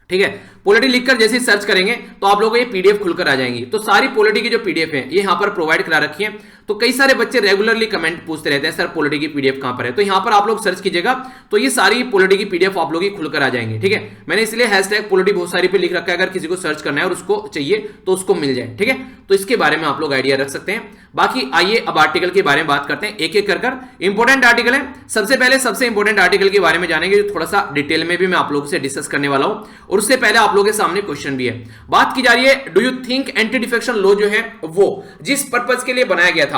ठीक है, पॉलिटी लिखकर जैसे सर्च करेंगे तो आप लोगों को ये पीडीएफ खुलकर आ जाएंगी। तो सारी पॉलिटी की जो पीडीएफ है ये यहां पर प्रोवाइड करा रखी है। तो कई सारे बच्चे रेगुलरली कमेंट पूछते रहते हैं सर पॉलिटी की पीडीएफ कहां पर है, तो यहां पर आप लोग सर्च कीजिएगा तो ये सारी पॉलिटी की पीडीएफ आप लोग की खुलकर आ जाएंगे। ठीक है, मैंने इसलिए हैशटैग पॉलिटी बहुत सारी पे लिख रखा है, अगर किसी को सर्च करना है और उसको चाहिए तो उसको मिल जाए। ठीक है, तो इसके बारे में आप लोग आइडिया रख सकते हैं। बाकी आइए अब आर्टिकल के बारे में बात करते हैं एक एक कर। इंपॉर्टेंट आर्टिकल है, सबसे पहले सबसे इंपॉर्टेंट आर्टिकल के बारे में जानेंगे जो थोड़ा सा डिटेल में भी मैं आप लोगों से डिस्कस करने वाला हूं, और उससे पहले आप लोगों के सामने क्वेश्चन भी है। बात की जा रही है do you think anti defection law जो है वो जिस पर्पज के लिए बनाया गया था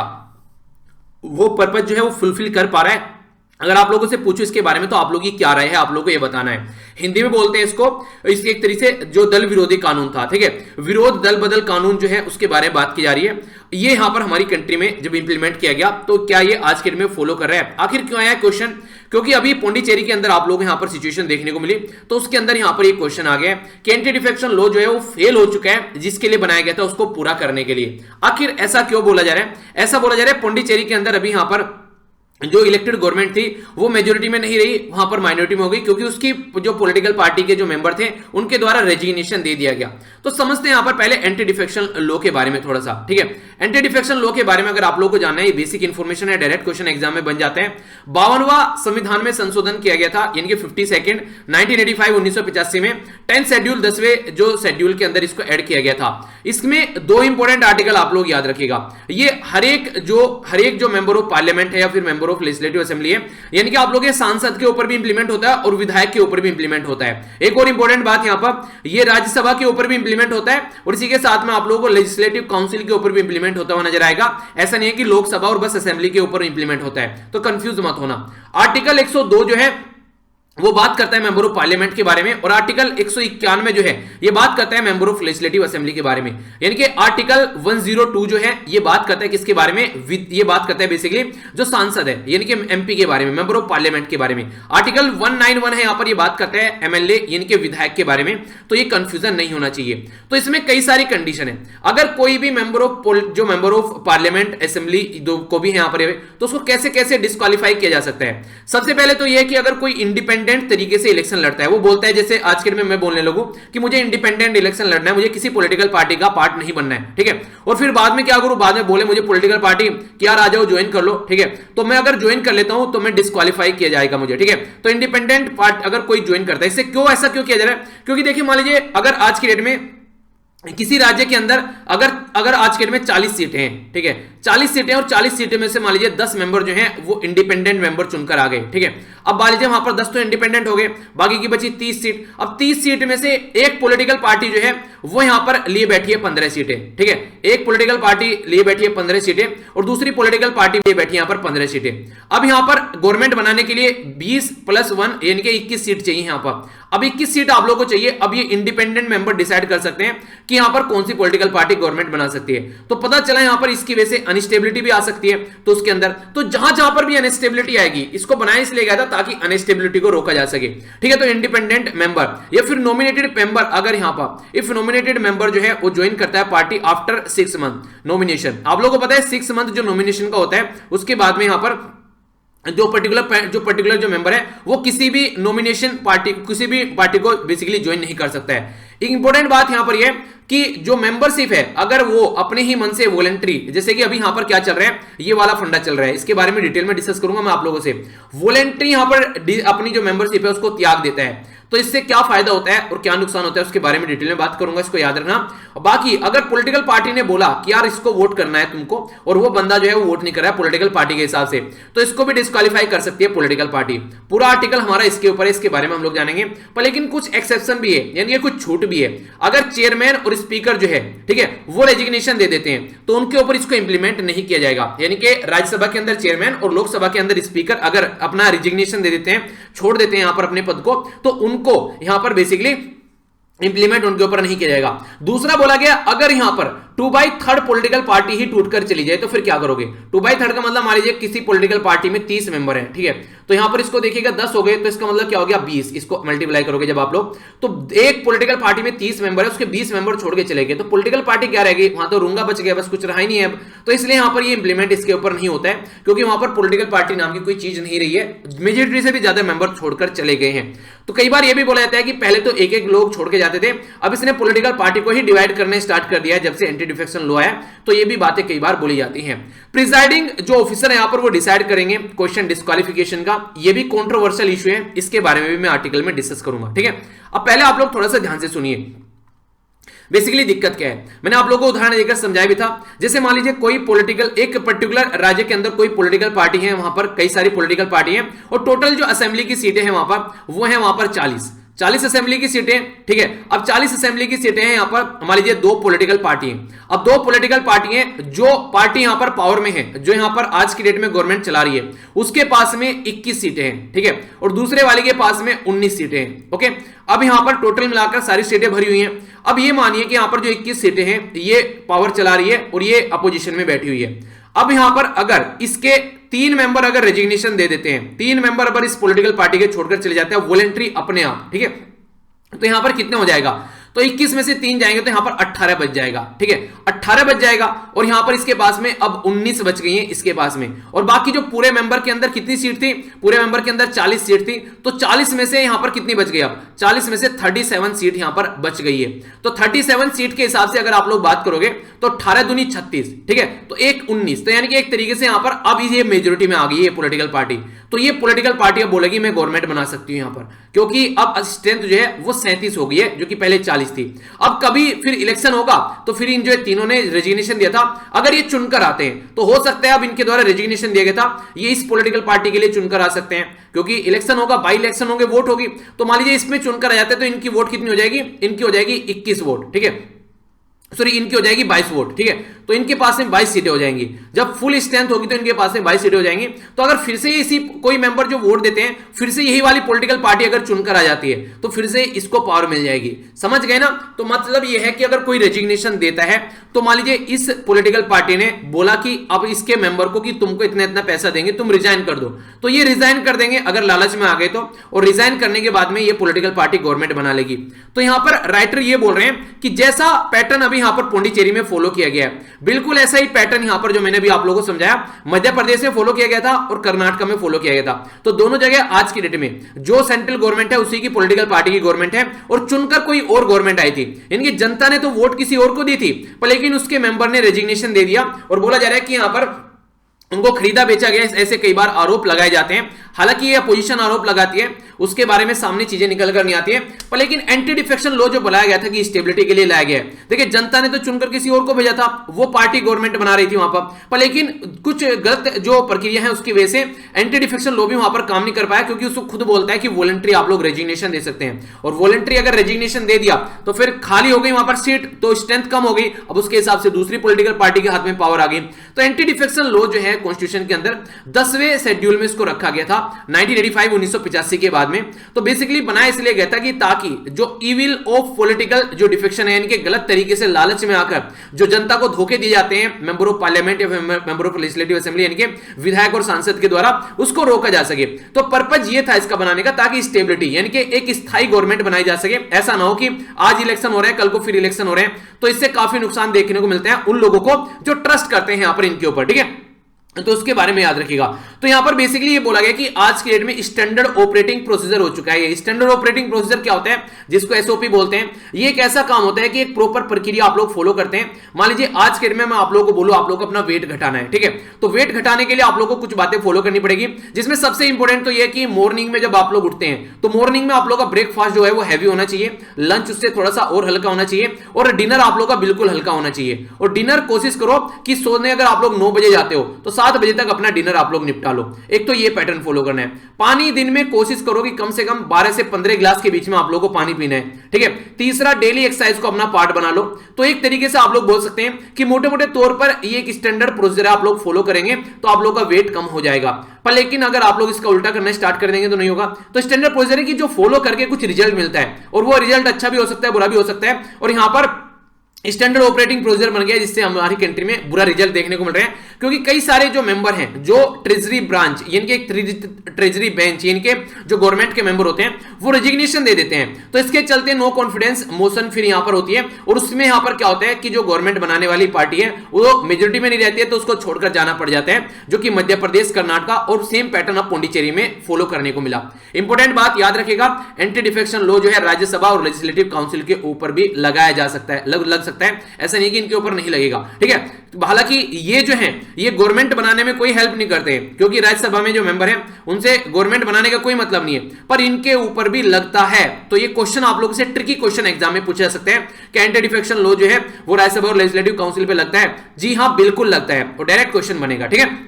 वो पर्पज जो है वो फुलफिल कर पा रहा है? अगर आप लोगों से पूछो इसके बारे में तो आप लोगों की क्या राय है, आप लोगों को ये बताना है। हिंदी में बोलते हैं इसको, इसके एक तरीके से जो दल विरोधी कानून था, ठीक है, विरोध दल बदल कानून जो है उसके बारे में बात की जा रही है। ये यहां पर हमारी कंट्री में जब इंप्लीमेंट किया गया तो क्या ये आज के दिन में फॉलो कर रहा है? आखिर क्यों आया क्वेश्चन? क्योंकि अभी पौंडीचेरी के अंदर आप लोग यहां पर सिचुएशन देखने को मिली, तो उसके अंदर यहां पर एक क्वेश्चन आ गया कि एंटी डिफेक्शन लॉ जो है वो फेल हो चुका है जिसके लिए बनाया गया था उसको पूरा करने के लिए। आखिर ऐसा क्यों बोला जा रहा है? ऐसा बोला जा रहा है पौंडीचेरी के अंदर अभी यहां पर जो इलेक्टेड गवर्नमेंट थी वो मेजोरिटी में नहीं रही, वहां पर माइनॉरिटी में हो गई, क्योंकि उसकी जो पॉलिटिकल पार्टी के जो मेंबर थे उनके द्वारा रेजिग्नेशन दे दिया गया। तो समझते हैं यहां पर पहले एंटी डिफेक्शन लॉ के बारे में थोड़ा सा। ठीक है, एंटी डिफेक्शन लॉ के बारे में अगर आप लोगों को जानना है, ये बेसिक इंफॉर्मेशन है, डायरेक्ट क्वेश्चन एग्जाम में बन जाते हैं। 52वां संविधान में संशोधन किया गया था, यानी कि 52 1985 में 10 शेड्यूल 10वें जो शेड्यूल के अंदर इसको ऐड किया गया था। इसमें दो इंपॉर्टेंट आर्टिकल आप लोग याद रखिएगा। ये हर एक जो मेंबर ऑफ पार्लियामेंट है या फिर मेंबर ऑफ लेजिस्लेटिव असेंबली है, यानी कि आप लोग ये सांसद के ऊपर भी इंप्लीमेंट होता है और विधायक के ऊपर भी इंप्लीमेंट होता है। एक और इंपॉर्टेंट बात यहां पर, ये राज्यसभा के ऊपर भी इंप्लीमेंट होता है और इसी के साथ में आप लोगों को लेजिस्लेटिव काउंसिल के ऊपर भी इंप्लीमेंट होता हुआ नजर आएगा। ऐसा नहीं है कि लोकसभा और बस असेंबली के ऊपर इंप्लीमेंट होता है, तो कंफ्यूज मत होना। आर्टिकल 102 जो है वो बात करता है मेंबर ऑफ पार्लियामेंट के बारे में, और आर्टिकल 191 जो है ये बात करता है मेंबर ऑफ लेजिस्लेटिव असेंबली के बारे में। यानी कि आर्टिकल 102 जो है ये बात करता है किसके बारे में? ये बात करता है बेसिकली जो सांसद है, यानी कि एमपी के बारे में, मेंबर ऑफ पार्लियामेंट के बारे में। आर्टिकल 191 है, यहां पर ये बात करता है एमएलए यानी कि विधायक के बारे में। तो ये कंफ्यूजन नहीं होना चाहिए। तो इसमें कई सारी कंडीशन है। अगर कोई भी मेंबर ऑफ पार्लियामेंट असेंबली को भी यहां पर तो उसको कैसे कैसे डिस्क्वालीफाई किया जा सकता है? सबसे पहले तो यह कि अगर कोई इंडिपेंडेंट तरीके से इलेक्शन लड़ता है, वो बोलता है जैसे आज के दिन में मैं बोलने लगूं कि मुझे इंडिपेंडेंट इलेक्शन लड़ना है, मुझे किसी पॉलिटिकल पार्टी का पार्ट नहीं बनना है, ठीक है, और फिर बाद में क्या करूं, बाद में बोले मुझे पॉलिटिकल पार्टी कि यार आ जाओ ज्वाइन कर लो, ठीक है, तो मैं अगर ज्वाइन कर लेता हूं तो मैं डिस्क्वालीफाई किया जाएगा मुझे, ठीक है। तो इंडिपेंडेंट पार्टी अगर कोई ज्वाइन करता है, इससे क्यों ऐसा क्यों किया जा रहा है? क्योंकि देखिए मान लीजिए अगर आज की डेट में किसी राज्य के अंदर अगर आज के डेट में 40 सीटें हैं, ठीक है, 40 सीटें, और 40 सीटें में से मान लीजिए 10 मेंबर जो हैं वो इंडिपेंडेंट मेंबर चुनकर आ गए, ठीक है। अब मान लीजिए वहां पर 10 तो इंडिपेंडेंट हो गए, बाकी की बची 30 सीट। अब 30 सीट में से एक पॉलिटिकल पार्टी जो है वो यहां पर लिए बैठी है 15 सीटें, ठीक है, एक पॉलिटिकल पार्टी लिए बैठी है 15 सीटें और दूसरी पॉलिटिकल पार्टी लिए बैठी है यहां पर 15 सीटें। अब यहां पर गवर्नमेंट बनाने के लिए 20 + 1 यानी कि 21 सीट चाहिए यहां पर। अब 21 सीट आप लोगों को चाहिए। अब ये इंडिपेंडेंट मेंबर डिसाइड कर सकते हैं कि यहां पर कौन सी पॉलिटिकल पार्टी गवर्नमेंट बना सकती है। तो पता चला यहां पर इसकी वजह से अनस्टेबिलिटी भी आ सकती है, तो उसके अंदर तो जहां पर भी अनस्टेबिलिटी आएगी, इसको बनाया इसलिए गया था ताकि अनस्टेबिलिटी को रोका जा सके, ठीक है। तो इंडिपेंडेंट मेंबर या फिर नॉमिनेटेड मेंबर, अगर यहां पर इफ नॉमिनेटेड मेंबर जो है वो ज्वाइन करता है पार्टी आफ्टर 6 मंथ नॉमिनेशन, आप लोगों को पता है 6 मंथ जो नॉमिनेशन का होता है उसके बाद में यहां पर जो पर्टिकुलर जो मेंबर है वो किसी भी नॉमिनेशन पार्टी, किसी भी पार्टी को बेसिकली ज्वाइन नहीं कर सकता है। एक इंपॉर्टेंट बात यहां पर ये कि जो मेंबरशिप है अगर वो अपने ही मन से वॉलंटरी, जैसे कि अभी यहां पर क्या चल रहा है, ये वाला फंडा चल रहा है, इसके बारे में डिटेल में डिस्कस करूंगा मैं आप लोगों से। वॉलंटरी यहां पर अपनी जो मेंबरशिप है उसको त्याग देता है, तो इससे क्या फायदा होता है और क्या नुकसान होता है उसके बारे में डिटेल में बात करूंगा, इसको याद रखना। बाकी अगर पॉलिटिकल पार्टी ने बोला कि यार इसको वोट करना है तुमको, और वो बंदा जो है वो वोट नहीं कर रहा है पॉलिटिकल पार्टी के हिसाब से, तो इसको भी डिस्क्वालीफाई कर सकती है पॉलिटिकल पार्टी। पूरा आर्टिकल हमारा इसके ऊपर है, इसके बारे में हम लोग जानेंगे। पर लेकिन कुछ एक्सेप्शन भी है, यानी कि कुछ छूट भी है। अगर चेयरमैन और स्पीकर जो है, ठीक है, वो रेजिग्नेशन दे देते हैं तो उनके ऊपर इसको इंप्लीमेंट नहीं किया जाएगा। यानी कि राज्यसभा के अंदर चेयरमैन और लोकसभा के अंदर स्पीकर अगर अपना रेजिग्नेशन दे देते हैं, छोड़ देते हैं यहां पर अपने पद को, तो उनको यहां पर बेसिकली इंप्लीमेंट उनके ऊपर नहीं किया जाएगा। दूसरा बोला गया अगर यहां पर 2/3 पॉलिटिकल पार्टी ही टूटकर चली जाए तो फिर क्या करोगे? 2/3 का मतलब मान लीजिए किसी पॉलिटिकल पार्टी में 30 मेंबर हैं, ठीक है, तो यहां पर इसको देखिएगा 10 हो गए, तो इसका मतलब क्या हो गया 20, इसको मल्टीप्लाई करोगे जब आप लोग, तो एक पॉलिटिकल पार्टी में 30 मेंबर है, उसके 20 मेंबर छोड़ के चले गए, तो पॉलिटिकल पार्टी क्या रहेगी, वहां तो रूंगा बच गया, बस कुछ रहा ही नहीं है अब। तो इसलिए यहां पर ये इंप्लीमेंट इसके ऊपर नहीं होता है, क्योंकि वहां पर पॉलिटिकल पार्टी नाम की कोई चीज नहीं रही है, मेजॉरिटी से भी ज्यादा मेंबर छोड़कर चले गए हैं। तो कई बार ये भी बोला जाता है कि पहले तो एक एक लोग छोड़ के जाते थे, अब इसने पॉलिटिकल पार्टी को ही डिवाइड करने स्टार्ट कर दिया है जब से एंटी डिफेक्शन लॉ आया, तो ये भी बातें कई बार बोली जाती हैं। प्रिजाइडिंग जो ऑफिसर है यहां पर वो डिसाइड करेंगे क्वेश्चन डिस्क्वालिफिकेशन का, ये भी कंट्रोवर्शियल इशू है, इसके बारे में भी मैं आर्टिकल में डिस्कस करूंगा, ठीक है। अब पहले आप लोग थोड़ा सा ध्यान से सुनिए, बेसिकली दिक्कत क्या है, मैंने आप लोगों को उदाहरण देकर समझाया भी था। जैसे मान लीजिए कोई पॉलिटिकल, एक पर्टिकुलर राज्य के अंदर कोई पॉलिटिकल पार्टी है, वहां पर कई सारी पॉलिटिकल पार्टी है, और टोटल जो असेंबली की सीटें हैं वहां पर वो है वहां पर 40 असेंबली की सीटें, ठीक है। अब 40 असेंबली की सीटें हैं यहां पर, मान लीजिए 2 पॉलिटिकल पार्टी हैं। अब 2 पॉलिटिकल पार्टी हैं, जो पार्टी यहां पर पावर में है, जो यहां पर आज की डेट में गवर्नमेंट चला रही है, उसके पास में 21 सीटें हैं, ठीक है, और दूसरे वाले के पास में 19 सीटें हैं, ओके। अब यहां पर टोटल मिलाकर सारी सीटें भरी हुई हैं। अब ये मानिए कि यहां पर जो 21 सीटें हैं ये पावर चला रही है और ये अपोजिशन में बैठी हुई है। अब यहां पर अगर इसके 3 मेंबर अगर रेजिग्नेशन दे देते हैं, 3 मेंबर अगर इस पॉलिटिकल पार्टी के छोड़कर चले जाते हैं वॉलंटरी अपने आप, ठीक है, तो यहां पर कितने हो जाएगा, तो 21 में से 3 जाएंगे तो यहां पर 18 बच जाएगा, ठीक है, 18 बच जाएगा, और यहां पर इसके पास में अब 19 बच गई हैं इसके पास में, और बाकी जो पूरे मेंबर के अंदर कितनी सीट थी, पूरे मेंबर के अंदर 40 सीट थी, तो 40 में से यहां पर कितनी बच गई, अब 40 में से 37 सीट यहां पर बच गई है। तो 37 सीट के हिसाब से अगर आप लोग बात करोगे तो 18 दूनी 36, ठीक है, तो 1 19, तो यानी कि एक तरीके से यहां पर अब ये मेजोरिटी में आ गई है पॉलिटिकल पार्टी। तो ये पॉलिटिकल पार्टी अब बोलेगी मैं गवर्नमेंट बना सकती हूं यहां पर, क्योंकि अब स्ट्रेंथ जो है वो 37 हो गई है, जो कि पहले 40 थी। अब कभी फिर इलेक्शन होगा तो फिर इन जो तीनों ने रेजिग्नेशन दिया था, अगर ये चुनकर आते हैं तो हो सकता है अब इनके द्वारा रेजिग्नेशन दिया गया था, ये इस पॉलिटिकल पार्टी के लिए चुनकर आ सकते हैं, क्योंकि इलेक्शन होगा, बाई इलेक्शन होंगे, वोट होगी, तो मान लीजिए इसमें चुनकर आ जाते हैं तो इनकी वोट कितनी हो जाएगी, इनकी हो जाएगी 21 वोट, ठीक है, सॉरी इनकी हो जाएगी 22 वोट, ठीक है, तो इनके पास में 22 सीटें हो जाएंगी। जब फुल स्ट्रेंथ होगी तो इनके पास में 22 सीटें हो जाएंगी। तो अगर फिर से इसी कोई मेंबर जो वोट देते हैं, फिर से यही वाली पॉलिटिकल पार्टी अगर चुनकर आ जाती है तो फिर से इसको पावर मिल जाएगी, समझ गए ना। तो मतलब यह है कि अगर कोई रेजिग्नेशन देता है तो मान लीजिए इस पॉलिटिकल पार्टी ने बोला कि अब इसके मेंबर को कि तुमको इतना इतना पैसा देंगे, तुम रिजाइन कर दो, तो ये रिजाइन कर देंगे अगर लालच में आ गए तो, और रिजाइन करने के बाद में ये पॉलिटिकल पार्टी गवर्नमेंट बना लेगी। तो यहां पर राइटर ये बोल रहे हैं कि जैसा पैटर्न अभी यहां पर पौंडीचेरी में फॉलो किया गया है, बिल्कुल ऐसा ही पैटर्न यहां पर जो मैंने भी आप लोगों को समझाया मध्य प्रदेश में फॉलो किया गया था और कर्नाटक में फॉलो किया गया था। तो दोनों जगह आज की डेट में जो सेंट्रल गवर्नमेंट है उसी की पॉलिटिकल पार्टी की गवर्नमेंट है, और चुनकर कोई और गवर्नमेंट आई थी, इनकी जनता ने तो वोट किसी और को दी थी, पर लेकिन उसके मेंबर ने रेजिग्नेशन दे दिया, और बोला जा रहा है कि यहां पर उनको खरीदा बेचा गया, ऐसे कई बार आरोप लगाए जाते हैं। हालांकि ये अपोजिशन आरोप लगाती है, उसके बारे में सामने चीजें निकल कर नहीं आती है, पर लेकिन एंटी डिफेक्शन लॉ जो बनाया गया था कि स्टेबिलिटी के लिए लाया गया है, देखिए जनता ने तो चुनकर किसी और को भेजा था, वो पार्टी गवर्नमेंट बना रही थी वहां पर लेकिन कुछ गलत जो प्रक्रिया है उसकी वजह से एंटी डिफेक्शन लॉ भी वहां पर काम नहीं कर पाया, क्योंकि उसको खुद बोलता है कि वॉलंटरी आप लोग रेजिग्नेशन दे सकते हैं, और वॉलंटरी अगर रेजिग्नेशन दे दिया तो फिर खाली हो गई वहां पर सीट, तो स्ट्रेंथ कम हो गई, अब उसके हिसाब से दूसरी पॉलिटिकल पार्टी के हाथ में पावर आ गई। तो एंटी डिफेक्शन लॉ जो है कॉन्स्टिट्यूशन के अंदर 10वें शेड्यूल में इसको रखा गया था 1985 के बाद में। तो बेसिकली बनाया इसलिए गया था कि ताकि जो इविल ऑफ पॉलिटिकल जो डिफेक्शन है, इनके गलत तरीके से लालच में आकर जो जनता को धोखे दिए जाते हैं मेंबर ऑफ पार्लियामेंट या मेंबर ऑफ लेजिस्लेटिव असेंबली यानी कि विधायक और सांसद के द्वारा, उसको रोका जा सके। तो पर्पज ये था इसका बनाने का, ताकि स्टेबिलिटी यानी कि एक स्थायी गवर्नमेंट बनाई जा सके। ऐसा ना हो कि आज इलेक्शन हो रहे हैं कल को फिर इलेक्शन हो रहे हैं, तो इससे काफी नुकसान देखने को मिलते हैं उन लोगों को जो ट्रस्ट करते हैं यहां पर इनके ऊपर, ठीक है, तो उसके बारे में याद रखिएगा। तो यहां पर बेसिकली ये बोला गया कि आज के डेट में स्टैंडर्ड ऑपरेटिंग प्रोसीजर हो चुका है। स्टैंडर्ड ऑपरेटिंग प्रोसीजर क्या होता है, जिसको एसओपी बोलते हैं। ये एक ऐसा काम होता है कि एक प्रॉपर प्रक्रिया आप लोग फॉलो करते हैं। मान लीजिए आज के डेट में मैं आप लोगों को बोलूं आप लोग को अपना वेट घटाना है, ठीक है, तो वेट घटाने के लिए आप लोगों को कुछ बातें फॉलो करनी पड़ेगी, जिसमें सबसे इंपॉर्टेंट तो यह कि मॉर्निंग में जब आप लोग उठते हैं तो मॉर्निंग में आप लोग का ब्रेकफास्ट जो है वो हैवी होना चाहिए, लंच उससे थोड़ा सा और हल्का होना चाहिए, और डिनर आप लोग का बिल्कुल हल्का होना चाहिए। और डिनर कोशिश करो कि सोने अगर आप लोग 9 बजे जाते हो तो 7 बजे तक अपना डिनर आप लोग निपटा लो। एक तो ये पैटर्न फॉलो करना है। पानी दिन में कोशिश करो कि कम से कम 12 से 15 गिलास के बीच में आप लोगों को पानी पीना है, ठीक है। तीसरा, डेली एक्सरसाइज को अपना पार्ट बना लो। तो एक तरीके से आप लोग बोल सकते हैं कि मोटे मोटे तौर पर ये एक स्टैंडर्ड प्रोसीजर आप लोग फॉलो करेंगे तो आप लोग का वेट कम हो जाएगा। पर लेकिन अगर आप लोग इसका उल्टा करना स्टार्ट कर देंगे तो नहीं होगा। तो स्टैंडर्ड प्रोसीजर है कि जो फॉलो करके कुछ रिजल्ट मिलता है, और वो रिजल्ट अच्छा भी हो सकता है बुरा भी हो सकता है। और यहां पर स्टैंडर्ड ऑपरेटिंग प्रोसीजर बन गया, जिससे हमारी कंट्री में बुरा रिजल्ट देखने को मिल रहा है, क्योंकि कई सारे जो मेंबर हैं, जो ट्रेजरी ब्रांच यानी कि ट्रेजरी बेंच यानी कि जो गवर्नमेंट के मेंबर होते हैं, वो रेजिग्नेशन दे देते हैं। तो इसके चलते नो कॉन्फिडेंस मोशन फिर यहां पर होती है, और उसमें यहां पर क्या होता है कि जो गवर्नमेंट बनाने वाली पार्टी है वो मेजोरिटी में नहीं रहती है, तो उसको छोड़कर जाना पड़ जाता है, जो कि मध्य प्रदेश, कर्नाटका और सेम पैटर्न ऑफ पौंडीचेरी में फॉलो करने को मिला। इंपॉर्टेंट बात याद रखिएगा, एंटी डिफेक्शन लॉ जो है राज्यसभा और लेजिस्लेटिव काउंसिल के ऊपर भी लगाया जा सकता है, लग सकता है, ऐसा नहीं कि इनके ऊपर नहीं लगेगा, ठीक है। हालांकि ये जो है ये गवर्नमेंट बनाने में कोई हेल्प नहीं करते, क्योंकि राज्यसभा में जो मेंबर हैं उनसे गवर्नमेंट बनाने का कोई मतलब नहीं है, पर इनके ऊपर भी लगता है। तो ये क्वेश्चन आप लोगों से ट्रिकी क्वेश्चन एग्जाम में पूछा जा सकते हैं कि एंटी डिफेक्शन लॉ जो है वो राज्यसभा और लेजिस्लेटिव काउंसिल पे लगता है। जी हां, बिल्कुल लगता है, और डायरेक्ट क्वेश्चन बनेगा, ठीक है।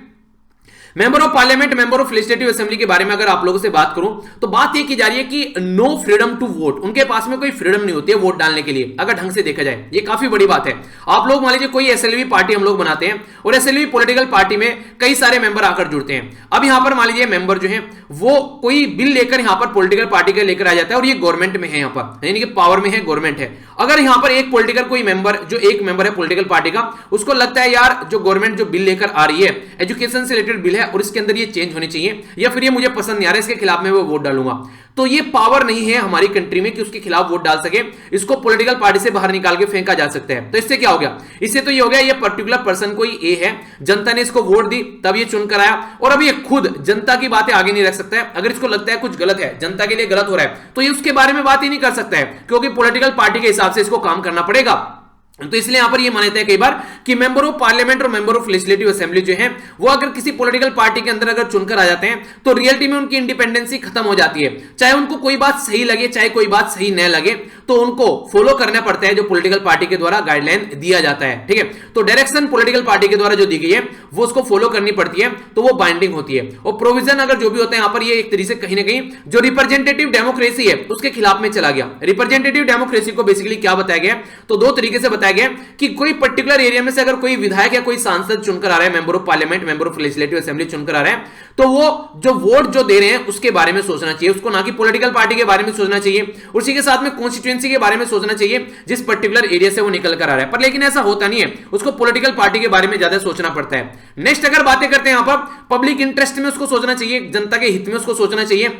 Member of parliament, member of legislative assembly के बारे में अगर आप लोगों से बात करूं तो बात यह की जा रही है कि नो फ्रीडम टू वोट, उनके पास में कोई फ्रीडम नहीं होती है वोट डालने के लिए, अगर ढंग से देखा जाए। ये काफी बड़ी बात है। आप लोग मान लीजिए कोई एसएलवी पार्टी हम लोग बनाते हैं, और एसएलवी पॉलिटिकल पार्टी में कई सारे मेंबर आकर जुड़ते हैं। अब यहां पर मान लीजिए मेंबर जो है वो कोई बिल लेकर यहां पर पॉलिटिकल पार्टी का लेकर आ जाता है, और ये गवर्नमेंट में है, यहां पर यानी कि पावर में है, गवर्नमेंट है। अगर यहां पर एक पॉलिटिकल कोई मेंबर, जो एक मेंबर है पॉलिटिकल पार्टी का, उसको लगता है यार जो गवर्नमेंट जो बिल लेकर आ रही है, एजुकेशन से रिलेटेड बिल है और इसके अंदर ये चेंज होनी चाहिए, या फिर ये मुझे पसंद नहीं आ रहा है, इसके खिलाफ मैं वो वोट डालूंगा, तो ये पावर नहीं है हमारी कंट्री में कि उसके खिलाफ वोट डाल सके, इसको पॉलिटिकल पार्टी से बाहर निकाल के फेंका जा सकता है। तो इससे क्या हो गया, इससे तो ये हो गया ये पर्टिकुलर पर्सन कोई ए है, जनता ने इसको वोट दी तब ये चुनकर आया, और अब ये खुद जनता की बातें आगे नहीं रख सकता है। अगर इसको लगता है कुछ गलत है, जनता के लिए गलत हो रहा है, तो ये उसके बारे में बात ही नहीं कर सकता है, क्योंकि पॉलिटिकल पार्टी के हिसाब से इसको काम करना पड़ेगा। तो इसलिए यहां पर ये मान्यता है कई बार कि मेंबर ऑफ पार्लियामेंट और मेंबर ऑफ लेजिस्लेटिव असेंबली जो है वो अगर किसी पॉलिटिकल पार्टी के अंदर अगर चुनकर आ जाते हैं, तो रियलिटी में उनकी इंडिपेंडेंसी खत्म हो जाती है। चाहे उनको कोई बात सही लगे, चाहे कोई बात सही न लगे, तो उनको फॉलो करना पड़ता है जो पॉलिटिकल पार्टी के द्वारा गाइडलाइन दिया जाता है, ठीक है। तो डायरेक्शन पॉलिटिकल पार्टी के द्वारा जो दी गई है वो उसको फॉलो करनी पड़ती है, तो वो बाइंडिंग होती है। और प्रोविजन अगर जो भी होता है यहां पर, ये एक तरीके से कहीं ना कहीं जो रिप्रेजेंटेटिव डेमोक्रेसी है उसके खिलाफ में चला गया। रिप्रेजेंटेटिव डेमोक्रेसी को बेसिकली क्या बताया गया, तो दो तरीके से बताया गया कि कोई पर्टिकुलर एरिया में से अगर कोई विधायक या कोई सांसद चुनकर आ रहा है, member of parliament, member of legislative assembly चुनकर आ रहा है, तो वो जो वोट जो दे रहे हैं उसके बारे में सोचना चाहिए, उसको ना कि पॉलिटिकल पार्टी के बारे में सोचना चाहिए, उसी के साथ में कॉन्स्टिट्यूएंसी के बारे में सोचना चाहिए जिस पर्टिकुलर एरिया से वो निकल कर आ रहा है। पर लेकिन ऐसा होता नहीं है, उसको पॉलिटिकल पार्टी के बारे में ज्यादा सोचना पड़ता है। नेक्स्ट अगर बातें करते हैं यहां पर पब्लिक इंटरेस्ट में उसको सोचना चाहिए, जनता के हित में उसको सोचना चाहिए,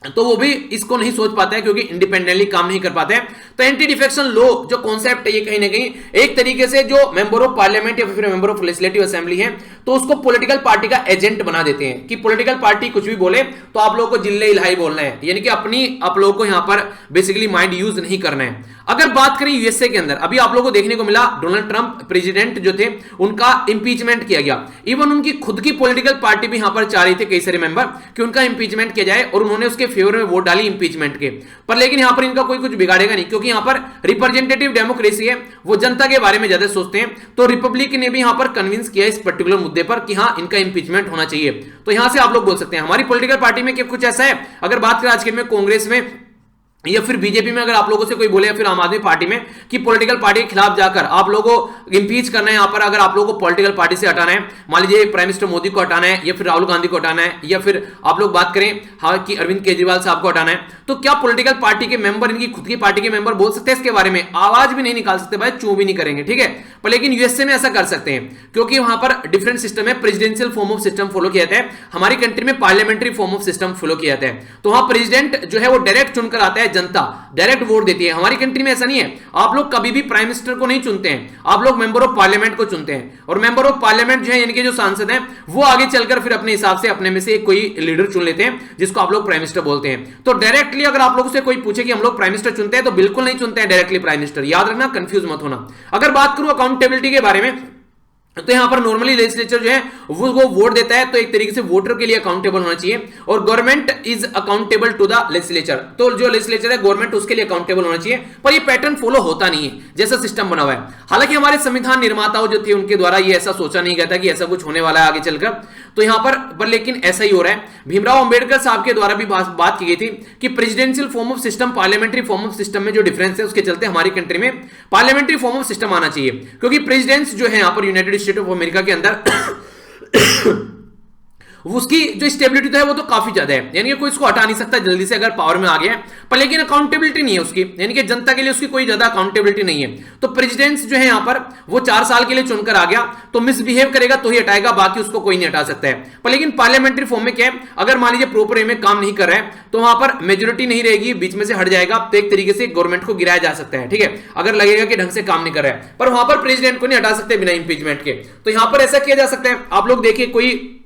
तो वो भी इसको नहीं सोच पाता है क्योंकि इंडिपेंडेंटली काम नहीं कर पाते हैं। तो एंटी डिफेक्शन लॉ जो कॉन्सेप्ट है ये कहीं ना कहीं एक तरीके से जो मेंबर ऑफ पार्लियामेंट या फिर मेंबर ऑफ लेजिस्लेटिव असेंबली है, तो उसको पॉलिटिकल पार्टी का एजेंट बना देते हैं कि पॉलिटिकल पार्टी कुछ भी बोले तो आप लोगों को जिल्ले इलाही बोलना है, यानी कि अपनी आप लोगों को यहां पर बेसिकली माइंड यूज नहीं करना है। अगर बात करें यूएसए के अंदर, अभी आप लोगों को देखने को मिला डोनाल्ड ट्रंप प्रेसिडेंट जो थे उनका इंपीचमेंट किया गया। इवन उनकी खुद की पॉलिटिकल पार्टी भी यहां पर चाह रही थी, कई सारे मेंबर, कि उनका इंपीचमेंट किया जाए, और उन्होंने उसके फेवर में वोट डाली इंपीचमेंट के। पर लेकिन यहां पर इनका कोई कुछ बिगाड़ेगा नहीं, क्योंकि यहां पर रिप्रेजेंटेटिव डेमोक्रेसी है, वो जनता के बारे में ज्यादा सोचते हैं। तो रिपब्लिक ने भी यहां पर कन्विंस किया इस पर्टिकुलर मुद्दे पर कि हां इनका इंपीचमेंट होना चाहिए। तो यहां से आप लोग बोल सकते हैं हमारी पॉलिटिकल पार्टी में क्या कुछ ऐसा है। अगर बात करें आज के में कांग्रेस में या फिर बीजेपी में, अगर आप लोगों से कोई बोले, या फिर आम आदमी पार्टी में कि पॉलिटिकल पार्टी के खिलाफ जाकर आप लोगों को इंपीच करना है, यहां पर अगर आप लोगों को पॉलिटिकल पार्टी से हटाना है, मान लीजिए प्राइम मिनिस्टर मोदी को हटाना है, या फिर राहुल गांधी को हटाना है, या फिर आप लोग बात करें हाँ कि अरविंद केजरीवाल साहब को हटाना है, तो क्या पॉलिटिकल पार्टी के मेंबर, इनकी खुद की पार्टी के मेंबर बोल सकते हैं इसके बारे में? आवाज भी नहीं निकाल सकते भाई, चू भी नहीं करेंगे, ठीक है। पर लेकिन यूएसए में ऐसा कर सकते हैं, क्योंकि वहां पर डिफरेंट सिस्टम है, presidential form of system follow किया जाता है। हमारी कंट्री में parliamentary form of system follow किया जाता है। तो वहां प्रेसिडेंट जो है वो डायरेक्ट चुनकर आता है, जनता डायरेक्ट वोट देती है। हमारी कंट्री में ऐसा नहीं है, आप लोग कभी भी प्राइम मिनिस्टर को नहीं चुनते हैं, आप लोग मेंबर ऑफ पार्लियामेंट को चुनते हैं, और मेंबर ऑफ पार्लियामेंट जो है यानी कि जो सांसद हैं वो आगे चलकर फिर अपने हिसाब से अपने में से कोई लीडर चुन लेते हैं जिसको आप लोग प्राइम मिनिस्टर बोलते हैं। तो डायरेक्टली अगर आप लोगों से कोई पूछे कि हम लोग प्राइम मिनिस्टर चुनते हैं, तो बिल्कुल नहीं चुनते हैं डायरेक्टली प्राइम मिनिस्टर, याद रखना, कंफ्यूज मत होना। अगर बात करूं अकाउंटेबिलिटी के बारे में, तो यहां पर नॉर्मली लेजिस्लेचर जो है वो वोट देता है, तो एक तरीके से वोटर के लिए अकाउंटेबल होना चाहिए, और government is accountable to the legislature. तो जो लेजिस्लेचर है गवर्नमेंट उसके लिए अकाउंटेबल होना चाहिए, पर ये पैटर्न फॉलो होता नहीं है जैसा सिस्टम बना हुआ है। हालांकि हमारे संविधान निर्माताओं जो थे उनके द्वारा ये ऐसा सोचा नहीं गया था कि ऐसा कुछ होने वाला है आगे चलकर, तो यहां पर लेकिन ऐसा ही हो रहा है। भीमराव अंबेडकर साहब के द्वारा भी बात की गई थी कि presidential form of system parliamentary form of system में जो डिफरेंस है उसके चलते हमारी कंट्री में पार्लियामेंट्री फॉर्म ऑफ सिस्टम आना चाहिए, क्योंकि प्रेसिडेंट्स जो है यहां पर यूनाइटेड स्टेट ऑफ अमेरिका के अंदर उसकी जो स्टेबिलिटी तो है वो तो काफी ज्यादा है, यानी कि कोई इसको हटा नहीं सकता जल्दी से अगर पावर में आ गया है, पर लेकिन अकाउंटेबिलिटी नहीं है उसकी, यानी कि जनता के लिए उसकी कोई ज्यादा अकाउंटेबिलिटी नहीं है। तो प्रेसिडेंट जो है यहां पर वो 4 साल के लिए चुनकर आ गया, तो मिसबिहेव करेगा तो ही हटाएगा, बाकी उसको कोई नहीं हटा सकता है। पर लेकिन पार्लियामेंट्री फॉर्म में क्या है, अगर मान लीजिए प्रॉपर वे में काम नहीं कर रहा है तो वहां पर मेजोरिटी नहीं रहेगी, बीच में से हट जाएगा, तो एक तरीके से गवर्नमेंट को गिराया जा सकता है, ठीक है, अगर लगेगा कि ढंग से काम नहीं कर रहा है। पर वहां पर प्रेसिडेंट को नहीं हटा सकते बिना इंपीचमेंट के। तो यहां पर ऐसा किया जा सकता है, आप लोग देखिए कोई